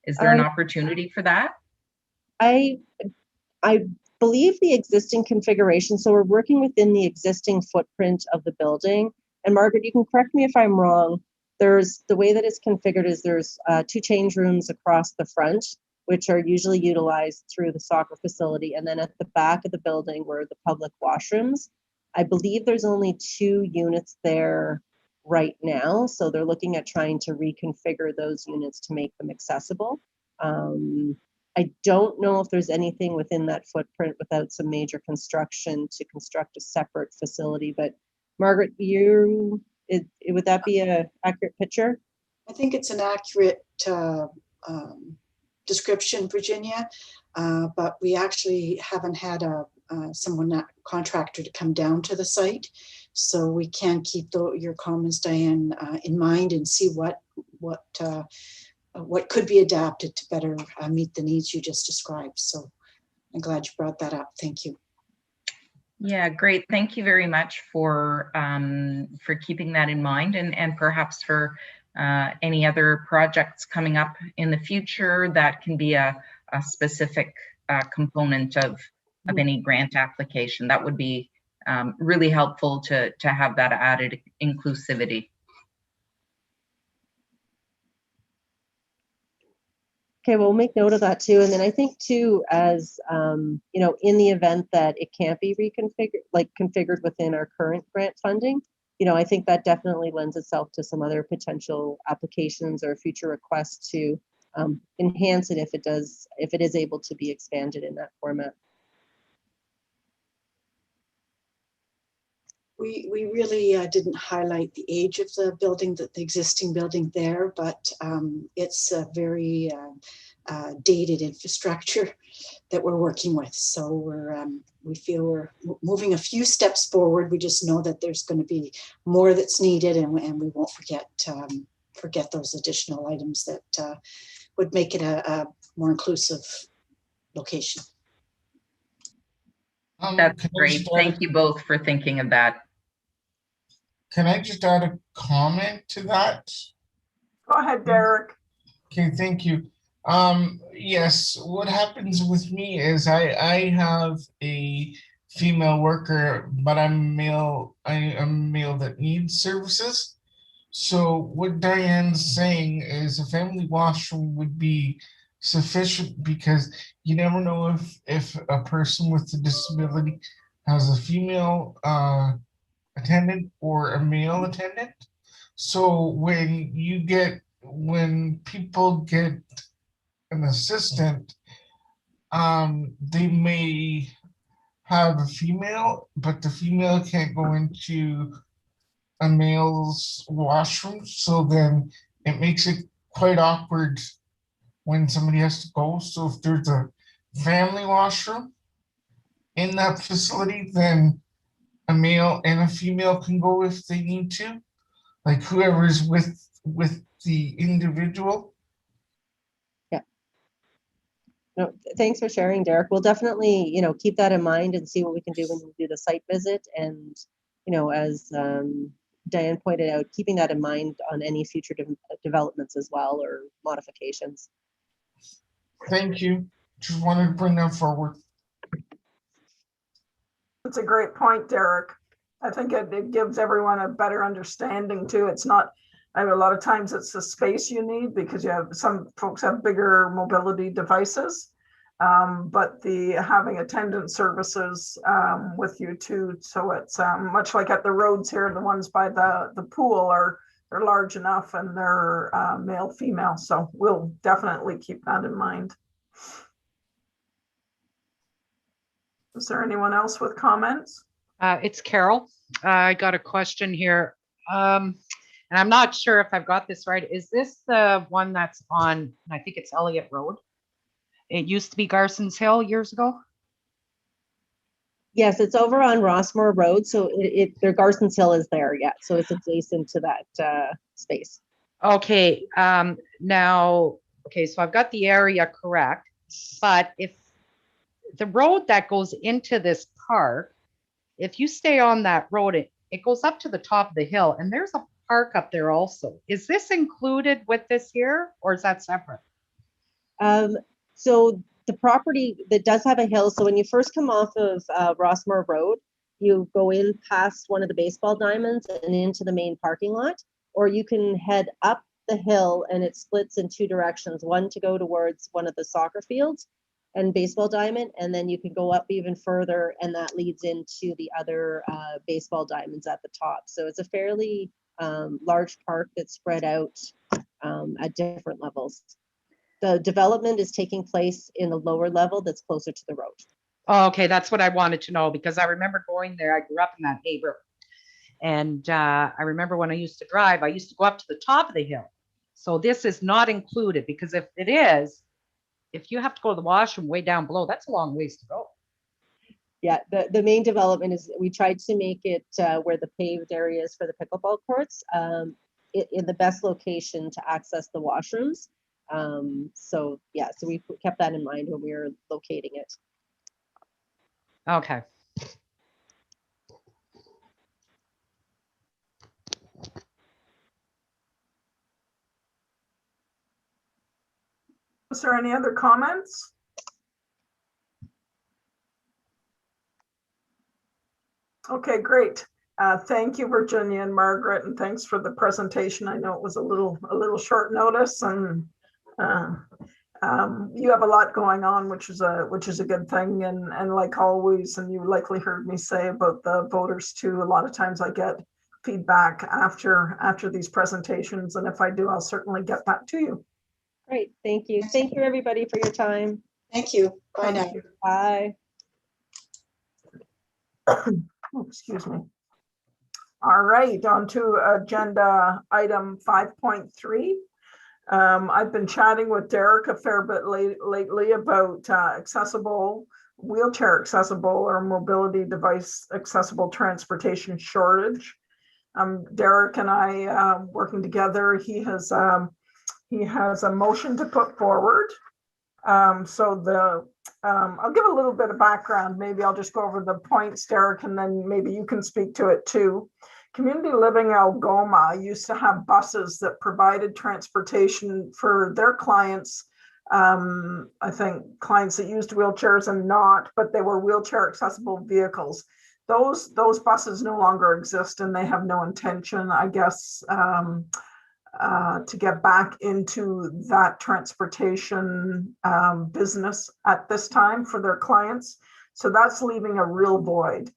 Is there an opportunity for that? I believe the existing configuration, so we're working within the existing footprint of the building. And Margaret, you can correct me if I'm wrong. There's the way that it's configured is there's 2 change rooms across the front, which are usually utilized through the soccer facility. And then at the back of the building were the public washrooms. I believe there's only 2 units there right now. So they're looking at trying to reconfigure those units to make them accessible. I don't know if there's anything within that footprint without some major construction to construct a separate facility. But Margaret, would that be an accurate picture? I think it's an accurate description, Virginia, but we actually haven't had a contractor to come down to the site, so we can keep your comments, Diane, in mind and see what could be adapted to better meet the needs you just described. So I'm glad you brought that up. Thank you. Yeah, great. Thank you very much for keeping that in mind, and perhaps for any other projects coming up in the future that can be a specific component of any grant application. That would be really helpful to have that added inclusivity. Okay, well, we'll make note of that too. And then I think too, as you know, in the event that it can't be configured within our current grant funding, you know, I think that definitely lends itself to some other potential applications or future requests to enhance it if it is able to be expanded in that format. We really didn't highlight the age of the building, the existing building there, but it's a very dated infrastructure that we're working with. So we feel we're moving a few steps forward. We just know that there's going to be more that's needed, and we won't forget those additional items that would make it a more inclusive location. That's great. Thank you both for thinking of that. Can I just add a comment to that? Go ahead, Derek. Okay, thank you. Yes, what happens with me is I have a female worker, but I'm male. I'm male that needs services. So what Diane's saying is a family washroom would be sufficient, because you never know if a person with a disability has a female attendant or a male attendant. So when people get an assistant, they may have a female, but the female can't go into a male's washroom. So then it makes it quite awkward when somebody has to go. So if there's a family washroom in that facility, then a male and a female can go if they need to, like whoever's with the individual. Yeah. No, thanks for sharing, Derek. We'll definitely, you know, keep that in mind and see what we can do when we do the site visit. And, you know, as Diane pointed out, keeping that in mind on any future developments as well, or modifications. Thank you. Just wanted to bring that forward. That's a great point, Derek. I think it gives everyone a better understanding too. It's not, a lot of times it's the space you need, because you have some folks have bigger mobility devices, but having attendant services with you too. So it's much like at the roads here, the ones by the pool they're large enough, and they're male, female. So we'll definitely keep that in mind. Is there anyone else with comments? It's Carol. I got a question here. And I'm not sure if I've got this right. Is this the one that's on, I think it's Elliott Road? It used to be Garson's Hill years ago. Yes, it's over on Rossmore Road. So their Garson's Hill is there. Yeah. So it's adjacent to that space. Okay. Now, okay. So I've got the area correct, but if the road that goes into this park, if you stay on that road, it goes up to the top of the hill, and there's a park up there also. Is this included with this here, or is that separate? So the property that does have a hill, so when you first come off of Rossmore Road, you go in past one of the baseball diamonds and into the main parking lot, or you can head up the hill and it splits in two directions, one to go towards one of the soccer fields and baseball diamond, and then you can go up even further and that leads into the other baseball diamonds at the top. So it's a fairly large park that's spread out at different levels. The development is taking place in the lower level that's closer to the road. Oh, okay, that's what I wanted to know, because I remember going there. I grew up in that neighborhood. And I remember when I used to drive, I used to go up to the top of the hill. So this is not included, because if it is, if you have to go to the washroom way down below, that's a long ways to go. Yeah, the main development is, we tried to make it where the paved areas for the pickleball courts, in the best location to access the washrooms. So yeah, so we kept that in mind when we were locating it. Okay. Is there any other comments? Okay, great. Thank you, Virginia and Margaret, and thanks for the presentation. I know it was a little short notice, and you have a lot going on, which is a good thing. And like always, and you likely heard me say about the voters too, a lot of times I get feedback after these presentations, and if I do, I'll certainly get that to you. Great, thank you. Thank you, everybody, for your time. Thank you. Bye now. Bye. Oh, excuse me. All right, on to agenda item 5.3. I've been chatting with Derek a fair bit lately about wheelchair accessible or mobility device accessible transportation shortage. Derek and I working together, he has a motion to put forward. I'll give a little bit of background. Maybe I'll just go over the points, Derek, and then maybe you can speak to it too. Community Living Algoma used to have buses that provided transportation for their clients. I think clients that used wheelchairs and not, but they were wheelchair accessible vehicles. Those buses no longer exist, and they have no intention, I guess, to get back into that transportation business at this time for their clients. So that's leaving a real void.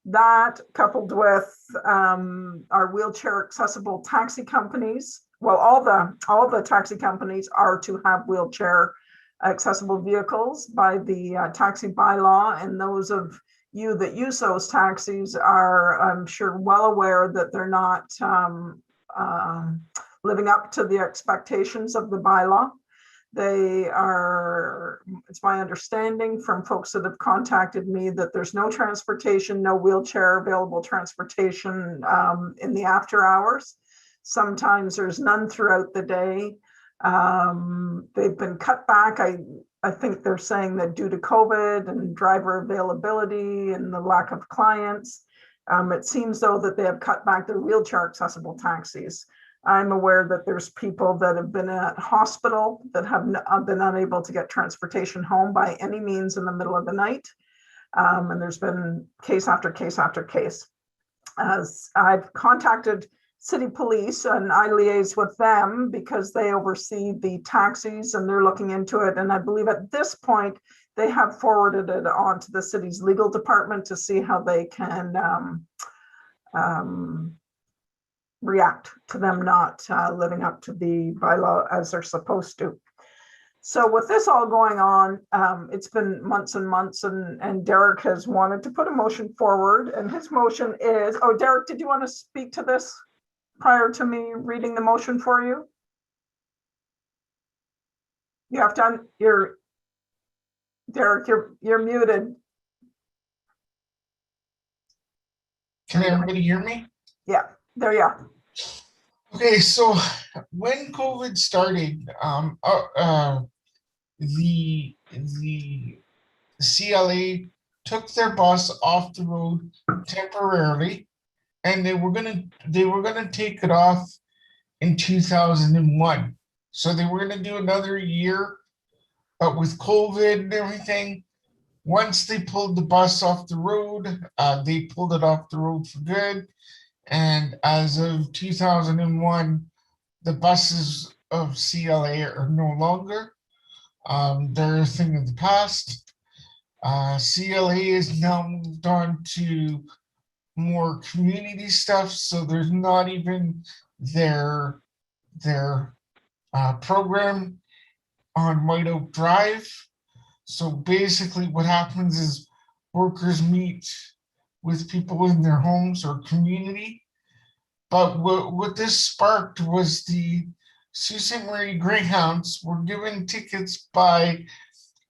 That, coupled with our wheelchair accessible taxi companies, well, all the taxi companies are to have wheelchair accessible vehicles by the taxi bylaw, and those of you that use those taxis are, I'm sure, well aware that they're not living up to the expectations of the bylaw. They are, it's my understanding from folks that have contacted me, that there's no transportation, no wheelchair available transportation in the after hours. Sometimes there's none throughout the day. They've been cut back. I think they're saying that due to COVID and driver availability and the lack of clients, it seems though that they have cut back their wheelchair accessible taxis. I'm aware that there's people that have been at hospital that have been unable to get transportation home by any means in the middle of the night. And there's been case after case after case. As I've contacted city police and I liaise with them because they oversee the taxis and they're looking into it. And I believe at this point, they have forwarded it on to the city's legal department to see how they can react to them not living up to the bylaw as they're supposed to. So with this all going on, it's been months and months, and Derek has wanted to put a motion forward, and his motion is, oh, Derek, did you want to speak to this prior to me reading the motion for you? You have to, Derek, you're muted. Can everybody hear me? Yeah, there you are. Okay, so when COVID started, the CLA took their bus off the road temporarily, and they were gonna take it off in 2001. So they were gonna do another year but with COVID and everything, once they pulled the bus off the road, they pulled it off the road for good. And as of 2001, the buses of CLA are no longer. They're a thing of the past. CLA is now moved on to more community stuff, so there's not even their program on White Oak Drive. So basically what happens is workers meet with people in their homes or community. But what this sparked was the Sault Ste. Marie Greyhounds were given tickets by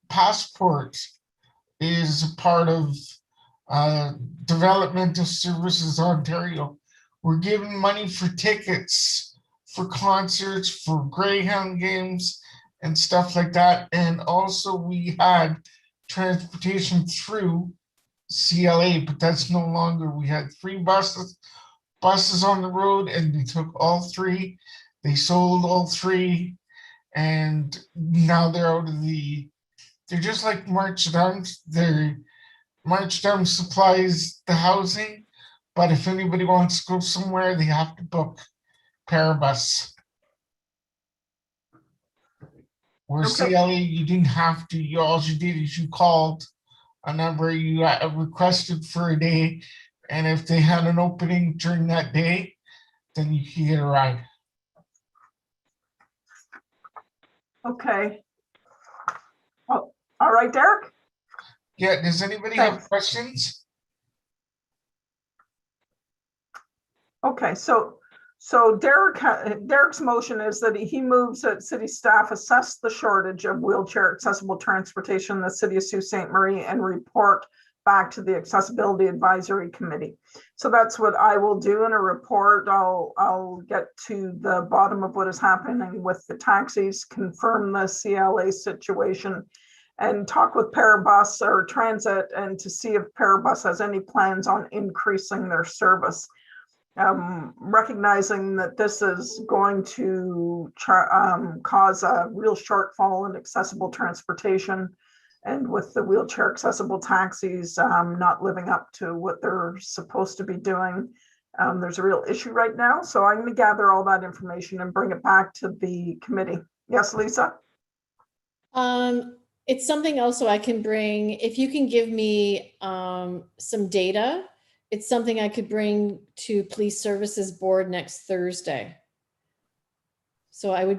Passport, is a part of Developmental Services Ontario. We're given money for tickets, for concerts, for Greyhound games and stuff like that. And also we had transportation through CLA, but that's no longer. We had 3 buses on the road, and they took all 3. They sold all 3, and now they're out of the. They're just like March Downs. March Downs supplies the housing, but if anybody wants to go somewhere, they have to book Parabus. Where Okay. CLA, you didn't have to. All you did is you called a number, you requested for a day, and if they had an opening during that day, then you could get a ride. Okay. Oh, all right, Derek? Yeah, does anybody have questions? Okay, so Derek's motion is that he moves that city staff assess the shortage of wheelchair accessible transportation in the city of Sault Ste. Marie and report back to the Accessibility Advisory Committee. So that's what I will do in a report. I'll get to the bottom of what is happening with the taxis, confirm the CLA situation, and talk with Parabus or Transit and to see if Parabus has any plans on increasing their service. Recognizing that this is going to cause a real shortfall in accessible transportation, and with the wheelchair accessible taxis not living up to what they're supposed to be doing, there's a real issue right now. So I'm going to gather all that information and bring it back to the committee. Yes, Lisa? It's something also I can bring, if you can give me some data. It's something I could bring to Police Services Board next Thursday. So I would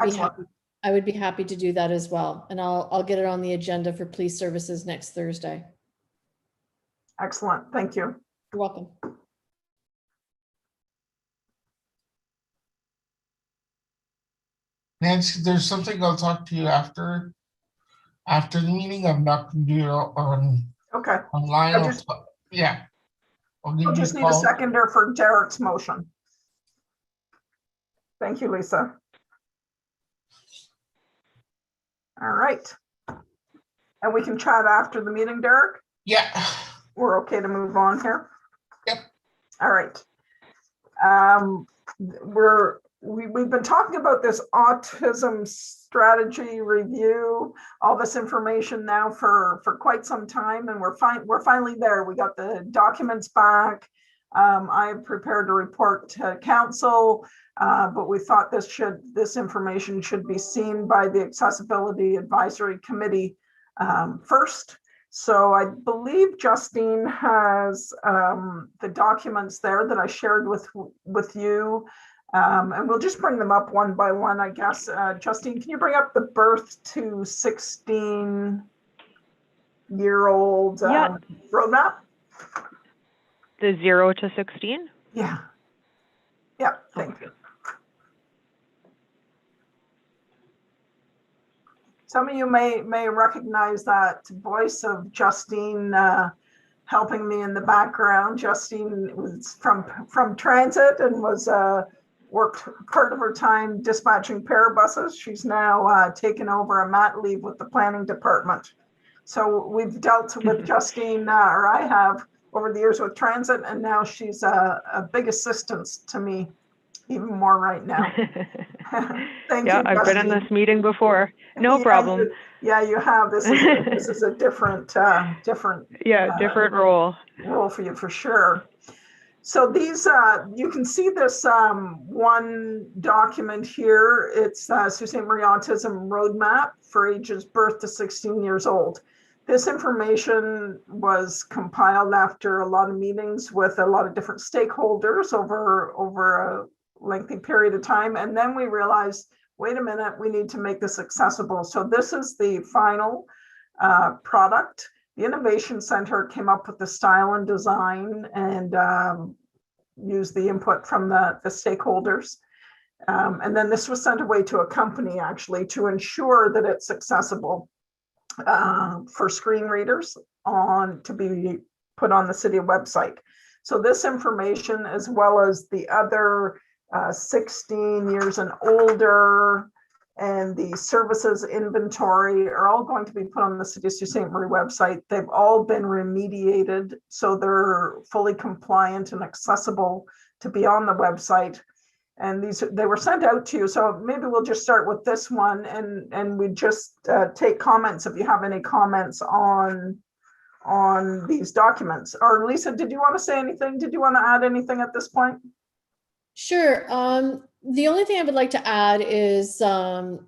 be happy to do that as well. And I'll get it on the agenda for Police Services next Thursday. Excellent. Thank you. You're welcome. Nancy, there's something I'll talk to you after the meeting. I'm not going to do it online. Yeah. I'll just need a seconder for Derek's motion. Thank you, Lisa. All right. And we can chat after the meeting, Derek? Yeah. We're okay to move on here? Yep. All right. We've been talking about this autism strategy review, all this information now for quite some time, and we're finally there. We got the documents back. I prepared a report to council, but we thought this information should be seen by the Accessibility Advisory Committee first. So I believe Justine has the documents there that I shared with you. And we'll just bring them up one by one, I guess. Justine, can you bring up the birth to 16-year-old roadmap? The 0 to 16? Yeah. Yeah, thank you. Some of you may recognize that voice of Justine helping me in the background. Justine was from Transit and was worked part of her time dispatching Parabuses. She's now taken over a mat leave with the planning department. So we've dealt with Justine, or I have, over the years with Transit, and now she's a big assistance to me Even more right now. Thank Yeah, you, I've been in Justine. this meeting before. No problem. Yeah, you have. This is a different Yeah, different role. role for you for sure. So these, you can see this one document here. It's Sault Ste. Marie Autism Roadmap for ages birth to 16 years old. This information was compiled after a lot of meetings with a lot of different stakeholders over a lengthy period of time. And then we realized, wait a minute, we need to make this accessible. So this is the final product. The Innovation Center came up with the style and design and used the input from the stakeholders. And then this was sent away to a company actually to ensure that it's accessible for screen readers to be put on the city website. So this information, as well as the other 16 years and older and the services inventory, are all going to be put on the City of Sault Ste. Marie website. They've all been remediated, so they're fully compliant and accessible to be on the website. And they were sent out to you. So maybe we'll just start with this one, and we just take comments if you have any comments on these documents. Or Lisa, did you want to say anything? Did you want to add anything at this point? Sure. The only thing I would like to add is there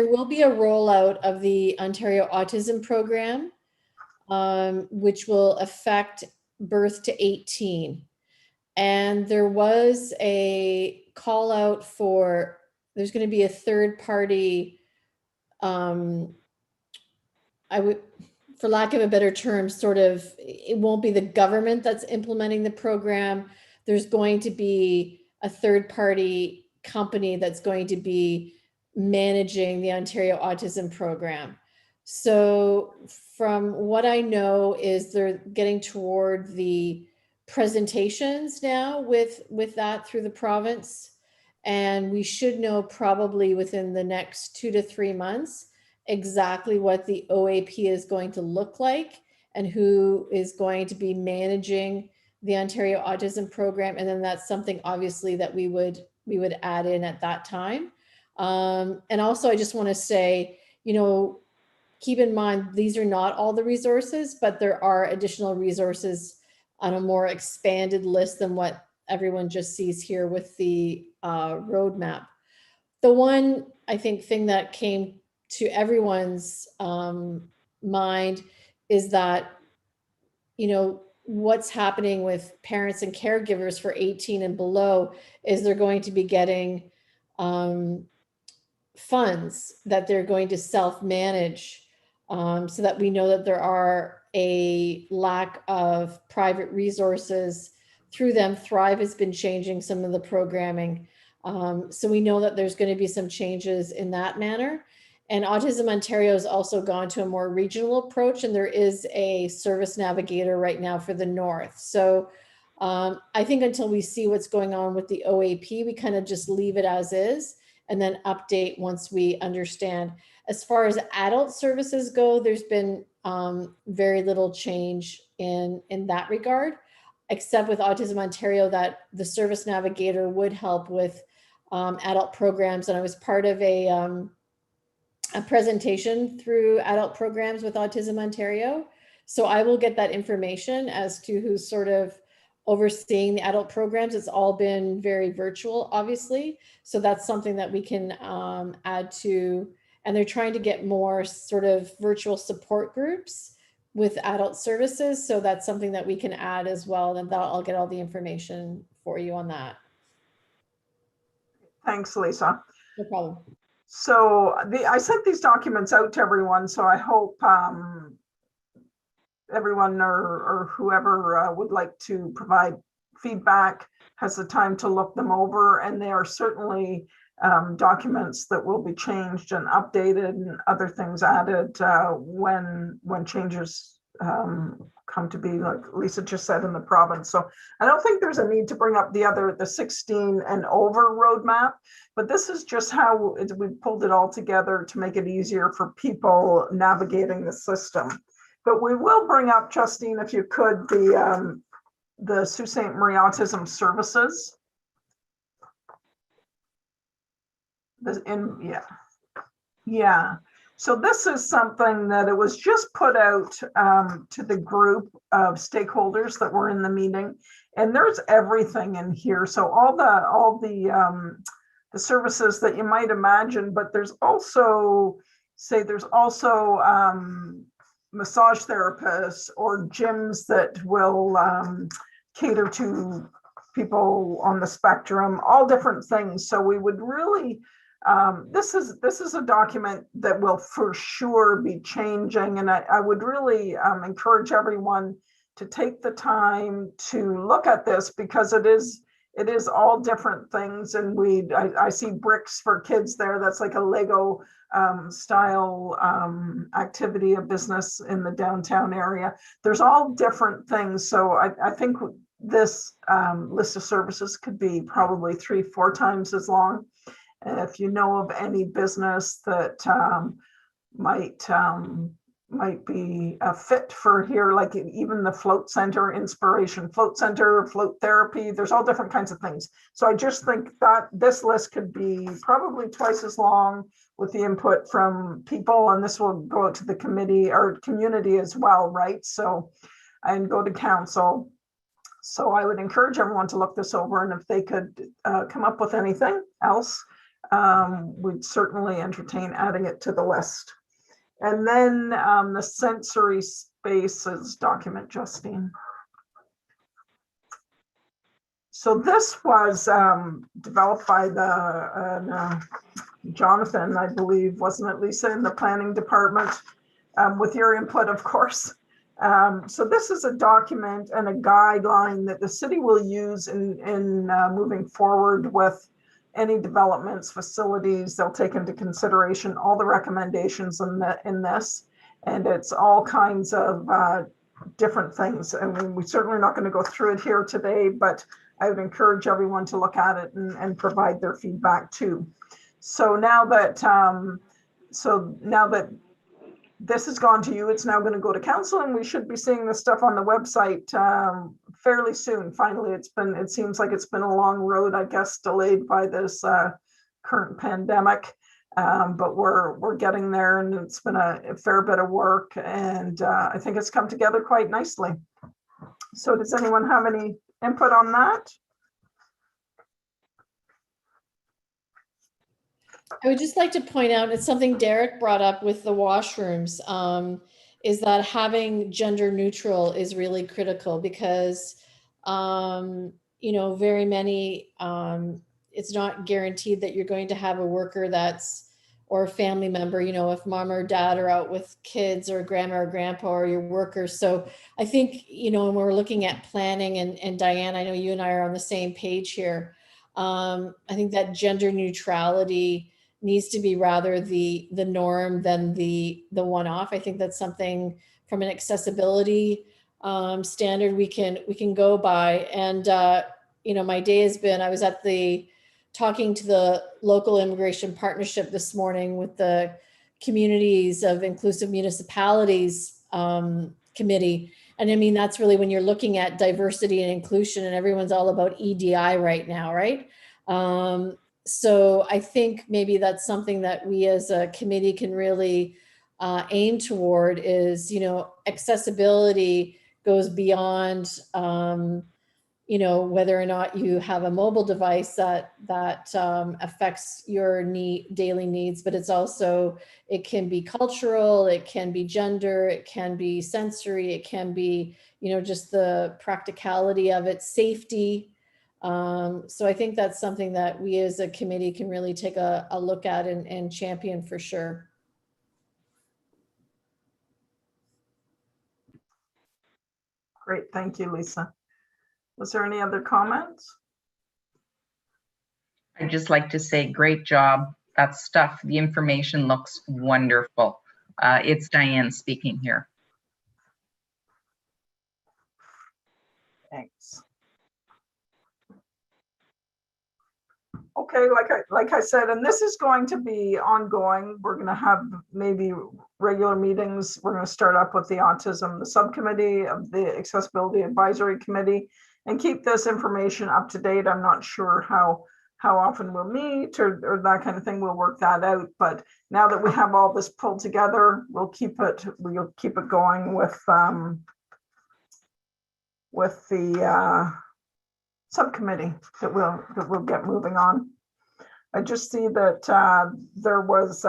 will be a rollout of the Ontario Autism Program, which will affect birth to 18. And there was a call out for, there's going to be a third party, for lack of a better term, sort of, it won't be the government that's implementing the program. There's going to be a third party company that's going to be managing the Ontario Autism Program. So from what I know is they're getting toward the presentations now with that through the province, and we should know probably within the next 2 to 3 months exactly what the OAP is going to look like and who is going to be managing the Ontario Autism Program. And then that's something obviously that we would add in at that time. And also I just want to say, keep in mind, these are not all the resources, but there are additional resources on a more expanded list than what everyone just sees here with the roadmap. The one, I think, thing that came to everyone's mind is that, what's happening with parents and caregivers for 18 and below is they're going to be getting funds that they're going to self-manage, so that we know that there are a lack of private resources through them. Thrive has been changing some of the programming. So we know that there's going to be some changes in that manner. And Autism Ontario has also gone to a more regional approach, and there is a service navigator right now for the North. So I think until we see what's going on with the OAP, we kind of just leave it as is and then update once we understand. As far as adult services go, there's been very little change in that regard, except with Autism Ontario that the service navigator would help with adult programs. And I was part of a presentation through adult programs with Autism Ontario. So I will get that information as to who's sort of overseeing the adult programs. It's all been very virtual, obviously. So that's something that we can add to. And they're trying to get more sort of virtual support groups with adult services. So that's something that we can add as well. And I'll get all the information for you on that. Thanks, Lisa. No problem. So I sent these documents out to everyone, so I hope everyone or whoever would like to provide feedback has the time to look them over. And they are certainly documents that will be changed and updated and other things added when changes come to be, like Lisa just said, in the province. So I don't think there's a need to bring up the 16 and over roadmap, but this is just how we pulled it all together to make it easier for people navigating the system. But we will bring up, Justine, if you could, the Sault Ste. Marie Autism Services. Yeah. So this is something that it was just put out to the group of stakeholders that were in the meeting, and there's everything in here. So all the services that you might imagine, but there's also massage therapists or gyms that will cater to people on the spectrum, all different things. So we would really, this is a document that will for sure be changing, and I would really encourage everyone to take the time to look at this, because it is all different things. And I see bricks for kids there. That's like a Lego style activity, a business in the downtown area. There's all different things. So I think this list of services could be probably 3-4 times as long. And if you know of any business that might be a fit for here, like even the float center, inspiration float center, float therapy, there's all different kinds of things. So I just think that this list could be probably twice as long with the input from people, and this will go out to the committee or community as well, right? So, and go to council. So I would encourage everyone to look this over, and if they could come up with anything else, we'd certainly entertain adding it to the list. And then the sensory spaces document, Justine. So this was developed by Jonathan, I believe, wasn't it, Lisa, in the planning department, with your input, of course. So this is a document and a guideline that the city will use in moving forward with any developments, facilities. They'll take into consideration all the recommendations in this, and it's all kinds of different things. I mean, we're certainly not going to go through it here today, but I would encourage everyone to look at it and provide their feedback too. So now that this has gone to you, it's now going to go to council, and we should be seeing this stuff on the website fairly soon. Finally, it seems like it's been a long road, I guess, delayed by this current pandemic, but we're getting there, and it's been a fair bit of work, and I think it's come together quite nicely. So does anyone have any input on that? I would just like to point out, it's something Derek brought up with the washrooms, is that having gender neutral is really critical, because, very many, it's not guaranteed that you're going to have a worker or a family member, if mom or dad are out with kids, or grandma or grandpa, or your workers. So I think, when we're looking at planning, and Diane, I know you and I are on the same page here. I think that gender neutrality needs to be rather the norm than the one-off. I think that's something from an accessibility standard we can go by. And my day has been, I was at talking to the local immigration partnership this morning with the communities of inclusive municipalities committee. And I mean, that's really when you're looking at diversity and inclusion, and everyone's all about EDI right now, right? So I think maybe that's something that we as a committee can really aim toward is, accessibility goes beyond, whether or not you have a mobile device that affects your daily needs, but it can be cultural, it can be gender, it can be sensory, it can be, just the practicality of it, safety. So I think that's something that we as a committee can really take a look at and champion for sure. Great, thank you, Lisa. Was there any other comments? I'd just like to say, great job. That stuff, the information looks wonderful. It's Diane speaking here. Thanks. Okay, like I said, and this is going to be ongoing. We're going to have maybe regular meetings. We're going to start up with the Autism, the Subcommittee of the Accessibility Advisory Committee, and keep this information up to date. I'm not sure how how often we'll meet or that kind of thing. We'll work that out. But now that we have all this pulled together, we'll keep it going with the subcommittee that we'll get moving on. I just see that there was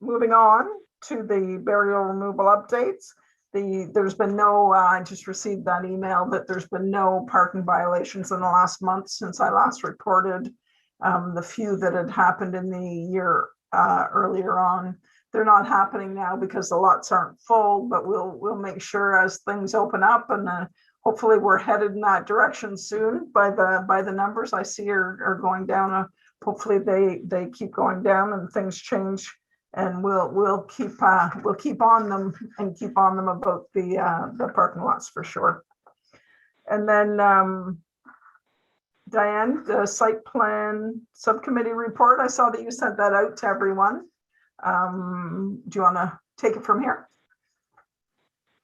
moving on to the burial removal updates. There's been no, I just received that email that there's been no parking violations in the last month since I last reported. The few that had happened in the year earlier on, they're not happening now because the lots aren't full, but we'll make sure as things open up, and hopefully we're headed in that direction soon by the numbers I see are going down. Hopefully they keep going down and things change, and we'll keep on them and keep on them about the parking lots for sure. And then Diane, the site plan subcommittee report, I saw that you sent that out to everyone. Do you want to take it from here?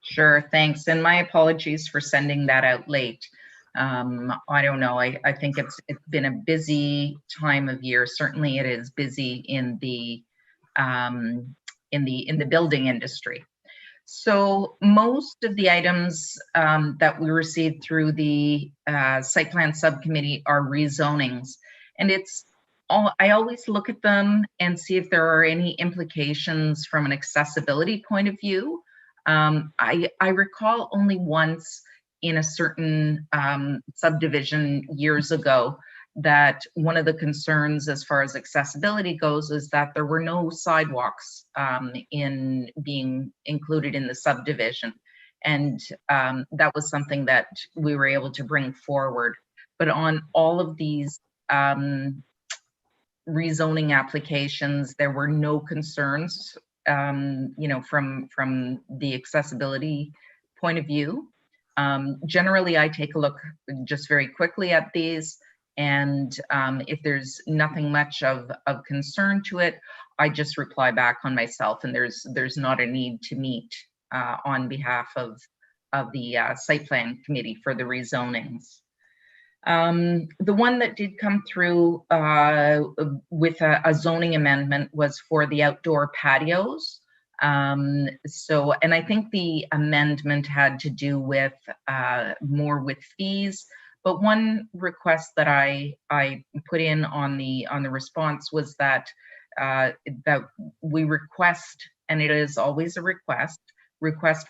Sure, thanks. And my apologies for sending that out late. I don't know. I think it's been a busy time of year. Certainly, it is busy in the building industry. So most of the items that we received through the site plan subcommittee are rezonings, and I always look at them and see if there are any implications from an accessibility point of view. I recall only once in a certain subdivision years ago that one of the concerns as far as accessibility goes is that there were no sidewalks in being included in the subdivision. And that was something that we were able to bring forward. But on all of these rezoning applications, there were no concerns, from the accessibility point of view. Generally, I take a look just very quickly at these, and if there's nothing much of concern to it, I just reply back on myself, and there's not a need to meet on behalf of the site plan committee for the rezonings. The one that did come through with a zoning amendment was for the outdoor patios. And I think the amendment had to do with more with fees, but one request that I put in on the response was that that we request, and it is always a request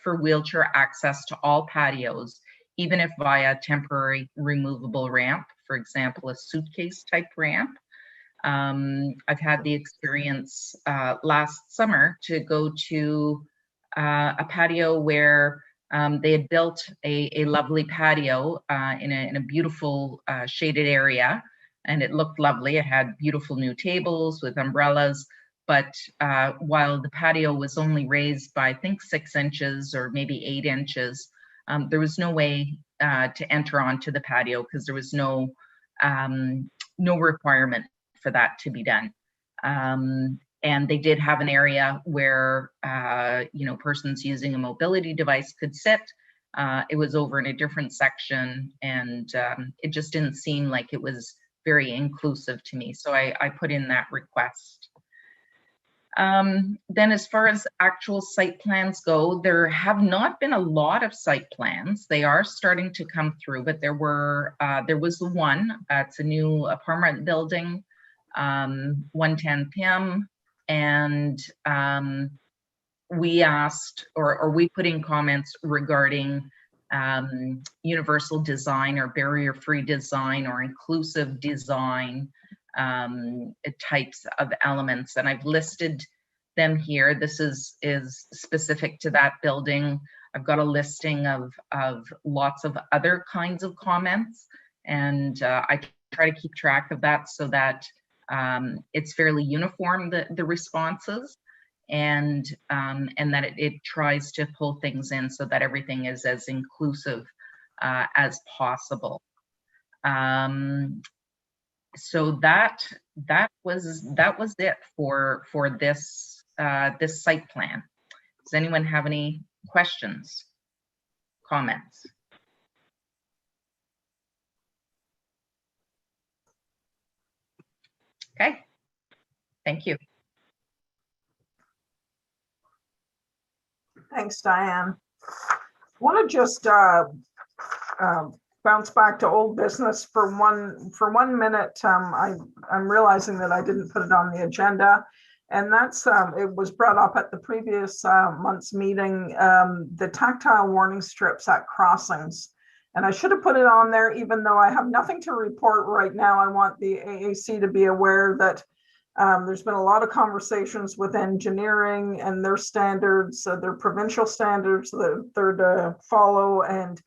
for wheelchair access to all patios, even if via temporary removable ramp, for example, a suitcase type ramp. I've had the experience last summer to go to a patio where they had built a lovely patio in a beautiful shaded area, and it looked lovely. It had beautiful new tables with umbrellas, but while the patio was only raised by, I think, 6 inches or maybe 8 inches, there was no way to enter onto the patio because there was no requirement for that to be done. And they did have an area where persons using a mobility device could sit. It was over in a different section, and it just didn't seem like it was very inclusive to me. So I put in that request. Then as far as actual site plans go, there have not been a lot of site plans. They are starting to come through, but there was the one, it's a new apartment building, 110 Pym, and we asked, or we put in comments regarding universal design or barrier-free design or inclusive design types of elements, and I've listed them here. This is specific to that building. I've got a listing of lots of other kinds of comments, and I try to keep track of that so that it's fairly uniform, the responses, and that it tries to pull things in so that everything is as inclusive as possible. So that was it for this this site plan. Does anyone have any questions, comments? Okay. Thank you. Thanks, Diane. Want to just bounce back to old business for 1 minute. I'm realizing that I didn't put it on the agenda, and that's it was brought up at the previous month's meeting. The tactile warning strips at crossings, and I should have put it on there, even though I have nothing to report right now. I want the AAC to be aware that there's been a lot of conversations with engineering and their standards, their provincial standards that they're to follow, and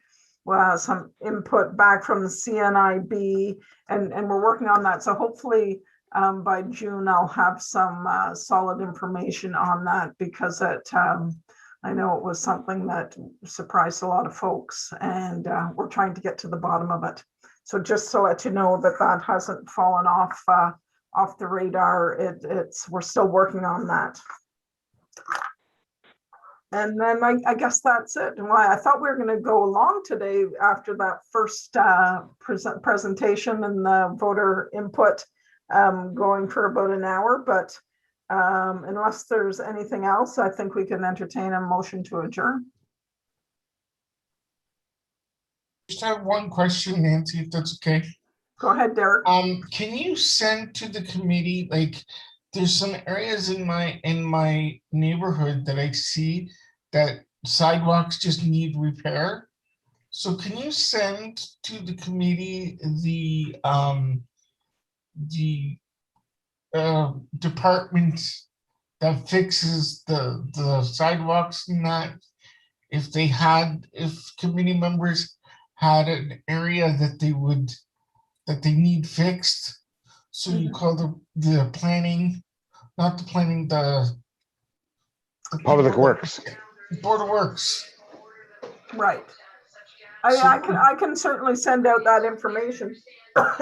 some input back from the CNIB, and we're working on that. So hopefully by June, I'll have some solid information on that, because I know it was something that surprised a lot of folks, and we're trying to get to the bottom of it. So just to let you know that that hasn't fallen off the radar. We're still working on that. And then I guess that's it. And I thought we were going to go along today after that first presentation and the voter input, going for about an hour. But unless there's anything else, I think we can entertain a motion to adjourn. Just have one question, Nancy, if that's okay. Go ahead, Derek. Can you send to the committee, like, there's some areas in my neighborhood that I see that sidewalks just need repair. So can you send to the committee the department that fixes the sidewalks, and that if committee members had an area that they need fixed, so you call the planning, not the planning, the Public Works. Board of Works. Right. I can certainly send out that information.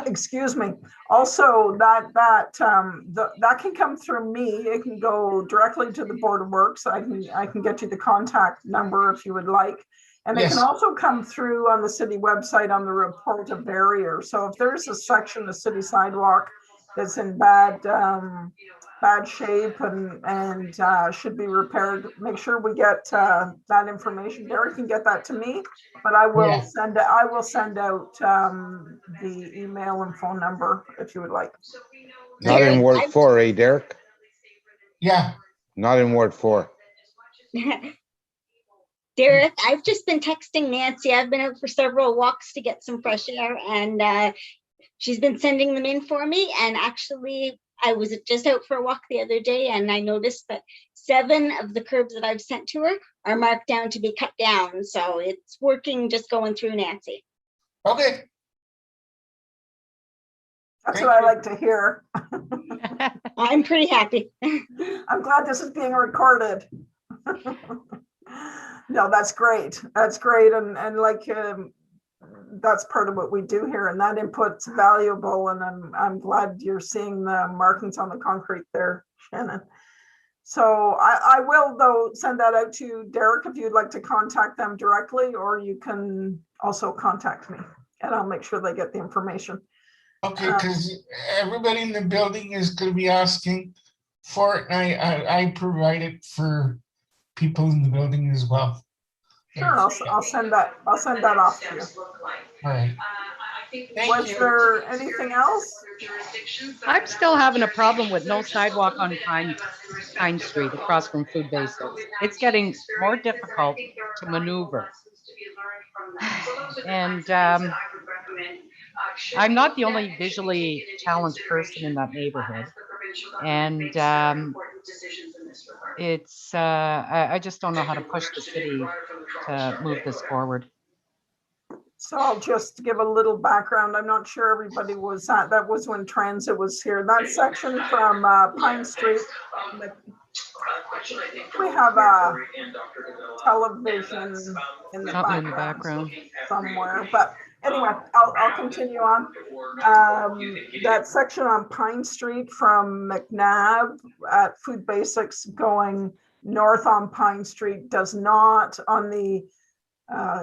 Excuse me. Also, that can come through me. It can go directly to the Board of Works. I can get you the contact number if you would like. And it can also come through on the city website on the report of barrier. So if there's a section of city sidewalk that's in bad shape and should be repaired, make sure we get that information. Derek can get that to me, but I will send out the email and phone number if you would like. Not in Ward 4, eh, Derek? Yeah. Not in Ward 4. Derek, I've just been texting Nancy. I've been out for several walks to get some fresh air, and she's been sending them in for me. And actually, I was just out for a walk the other day, and I noticed that 7 of the curbs that I've sent to her are marked down to be cut down. So it's working, just going through, Nancy. Okay. That's what I like to hear. I'm pretty happy. I'm glad this is being recorded. No, that's great. That's great. And like, that's part of what we do here, and that input's valuable. And I'm glad you're seeing the markings on the concrete there, Shannon. So I will, though, send that out to Derek if you'd like to contact them directly, or you can also contact me, and I'll make sure they get the information. Okay, because everybody in the building is going to be asking for it, and I provide it for people in the building as well. Sure, I'll send that off to you. All right. Was there anything else? I'm still having a problem with no sidewalk on Pine Street across from Food Basics. It's getting more difficult to maneuver. And I'm not the only visually challenged person in that neighborhood. And it's I just don't know how to push the city to move this forward. So I'll just give a little background. I'm not sure everybody was at, that was when transit was here. That section from Pine Street, we have a television in the background somewhere, but anyway, I'll continue on. That section on Pine Street from McNabb at Food Basics going north on Pine Street does not, on the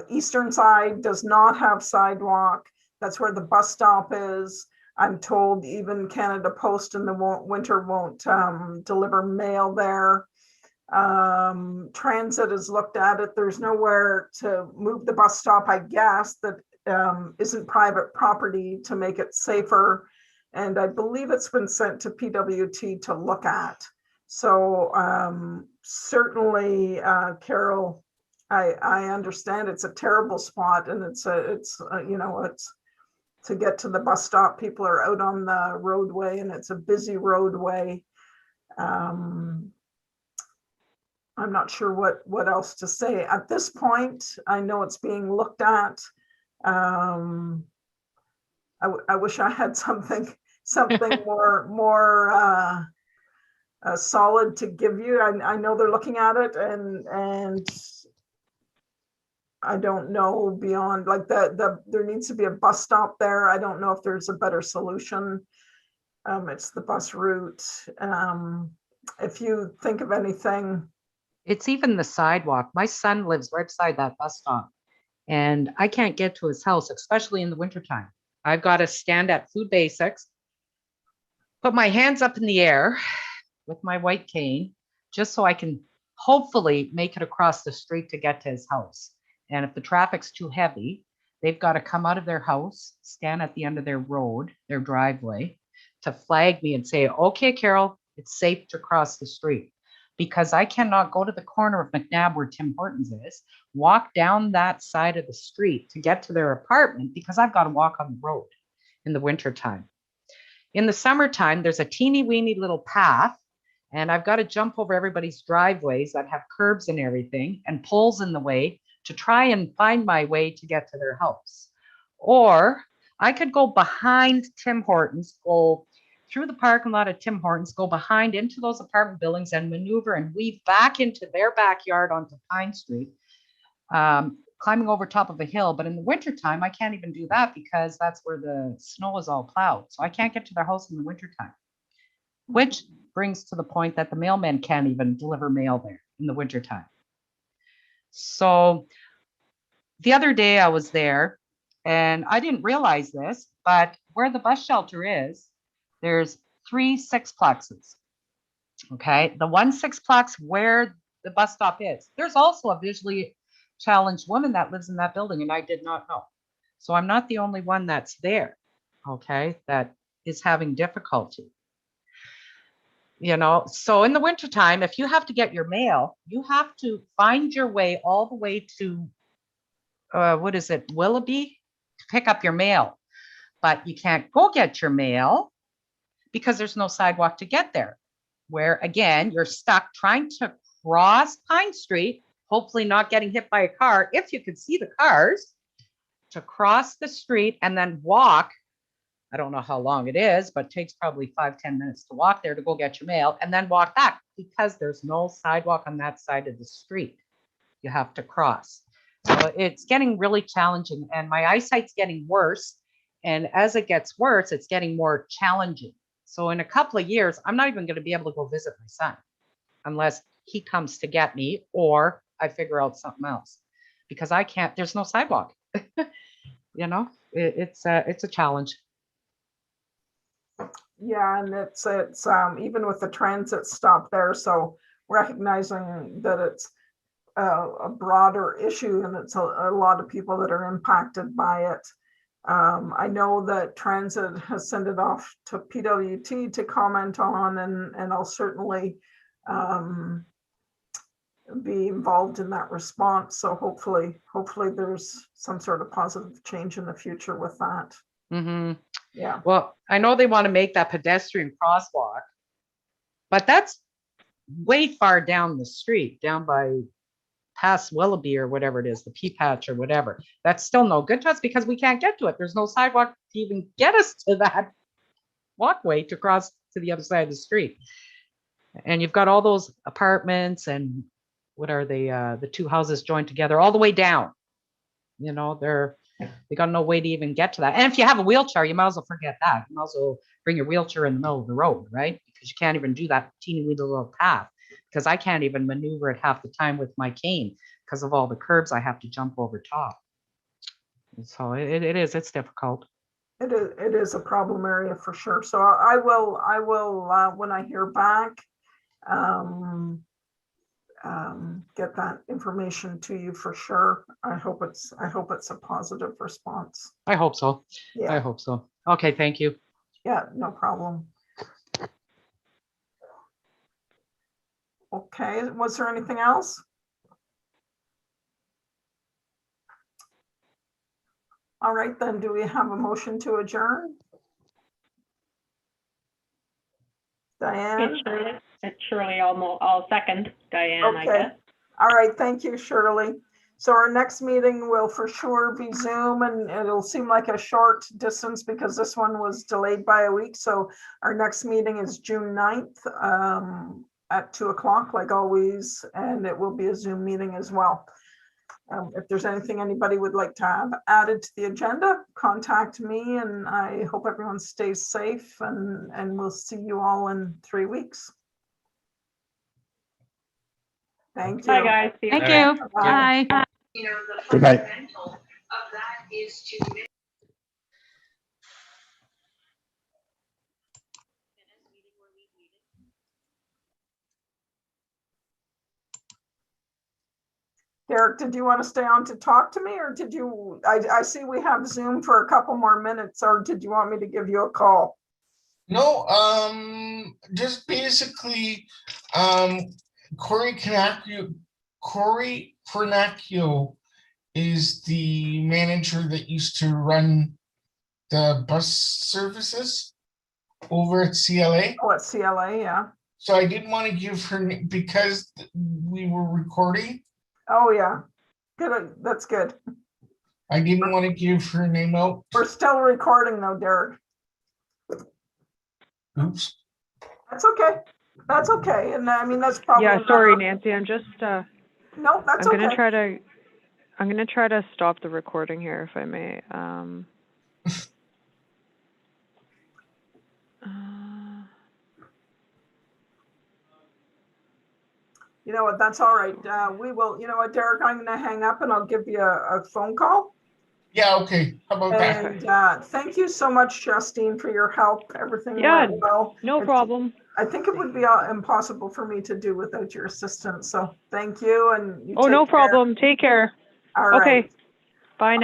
eastern side, does not have sidewalk. That's where the bus stop is. I'm told even Canada Post in the winter won't deliver mail there. Transit has looked at it. There's nowhere to move the bus stop, I guess, that isn't private property to make it safer. And I believe it's been sent to PWT to look at. So certainly, Carol, I understand it's a terrible spot, and it's to get to the bus stop, people are out on the roadway, and it's a busy roadway. I'm not sure what else to say at this point. I know it's being looked at. I wish I had something more solid to give you. I know they're looking at it, and I don't know beyond like there needs to be a bus stop there. I don't know if there's a better solution. It's the bus route. If you think of anything. It's even the sidewalk. My son lives right beside that bus stop, and I can't get to his house, especially in the wintertime. I've got to stand at Food Basics, put my hands up in the air with my white cane, just so I can hopefully make it across the street to get to his house. And if the traffic's too heavy, they've got to come out of their house, stand at the end of their road, their driveway, to flag me and say, okay, Carol, it's safe to cross the street. Because I cannot go to the corner of McNabb where Tim Hortons is, walk down that side of the street to get to their apartment, because I've got to walk on the road in the wintertime. In the summertime, there's a teeny weeny little path, and I've got to jump over everybody's driveways that have curbs and everything and poles in the way to try and find my way to get to their house. Or I could go behind Tim Hortons, go through the parking lot at Tim Hortons, go behind into those apartment buildings and maneuver and weave back into their backyard onto Pine Street, climbing over top of a hill. But in the wintertime, I can't even do that because that's where the snow is all plowed. So I can't get to their house in the wintertime, which brings to the point that the mailmen can't even deliver mail there in the wintertime. So the other day I was there, and I didn't realize this, but where the bus shelter is, there's 3 sixplexes. Okay, the one sixplex where the bus stop is, there's also a visually challenged woman that lives in that building, and I did not know. So I'm not the only one that's there, okay, that is having difficulty. You know, so in the wintertime, if you have to get your mail, you have to find your way all the way to, what is it, Willoughby, to pick up your mail. But you can't go get your mail because there's no sidewalk to get there, where again, you're stuck trying to cross Pine Street, hopefully not getting hit by a car, if you could see the cars, to cross the street and then walk. I don't know how long it is, but it takes probably 5-10 minutes to walk there to go get your mail and then walk back because there's no sidewalk on that side of the street. You have to cross. So it's getting really challenging, and my eyesight's getting worse. And as it gets worse, it's getting more challenging. So in a couple of years, I'm not even going to be able to go visit my son unless he comes to get me or I figure out something else, because I can't, there's no sidewalk. You know, it's a challenge. Yeah, and it's even with the transit stop there, so recognizing that it's a broader issue and it's a lot of people that are impacted by it. I know that transit has sent it off to PWT to comment on, and I'll certainly be involved in that response. So hopefully there's some sort of positive change in the future with that. Mm-hmm. Yeah. Well, I know they want to make that pedestrian crosswalk, but that's way far down the street, down by past Willoughby or whatever it is, the Pea Patch or whatever. That's still no good to us because we can't get to it. There's no sidewalk to even get us to that walkway to cross to the other side of the street. And you've got all those apartments and what are they, the two houses joined together all the way down. You know, they got no way to even get to that. And if you have a wheelchair, you might as well forget that. You might as well bring your wheelchair in the middle of the road, right? Because you can't even do that teeny weeny little path, because I can't even maneuver it half the time with my cane because of all the curbs I have to jump over top. So it's difficult. it is a problem area for sure. So I will when I hear back, get that information to you for sure. I hope it's a positive response. I hope so. Yeah. I hope so. Okay, thank you. Yeah, no problem. Okay, was there anything else? All right, then, do we have a motion to adjourn? Diane? It's Shirley. I'll second Diane, I Okay. guess. All right, thank you, Shirley. So our next meeting will for sure be Zoom, and it'll seem like a short distance because this one was delayed by a week. So our next meeting is June 9th at 2 o'clock, like always, and it will be a Zoom meeting as well. If there's anything anybody would like to have added to the agenda, contact me, and I hope everyone stays safe, and we'll see you all in 3 weeks. Thank you. Bye, guys. See Thank later. you. Bye. Bye. Good night. Derek, did you want to stay on to talk to me, or did you, I see we have Zoom for a couple more minutes, or did you want me to give you a call? No, just basically, Corey Pernacchio is the manager that used to run the bus services over at CLA. Oh, at CLA, yeah. So I didn't want to give her, because we were recording, Oh, yeah. Good, that's good. I didn't want to give her name out. We're still recording though, Derek. Oops. That's okay. That's okay. And I mean, that's probably. Yeah, sorry, Nancy. I'm just. No, that's I'm okay. gonna try to stop the recording here, if I may. You know what? That's all right. We will. You know what, Derek? I'm going to hang up and I'll give you a phone call. Yeah. Okay. How about that? And thank you so much, Justine, for your help. Everything Yeah, went well. no problem. I think it would be impossible for me to do without your assistance. So thank you. And you Oh, take no care. problem. Take care. All right. Okay. Bye now.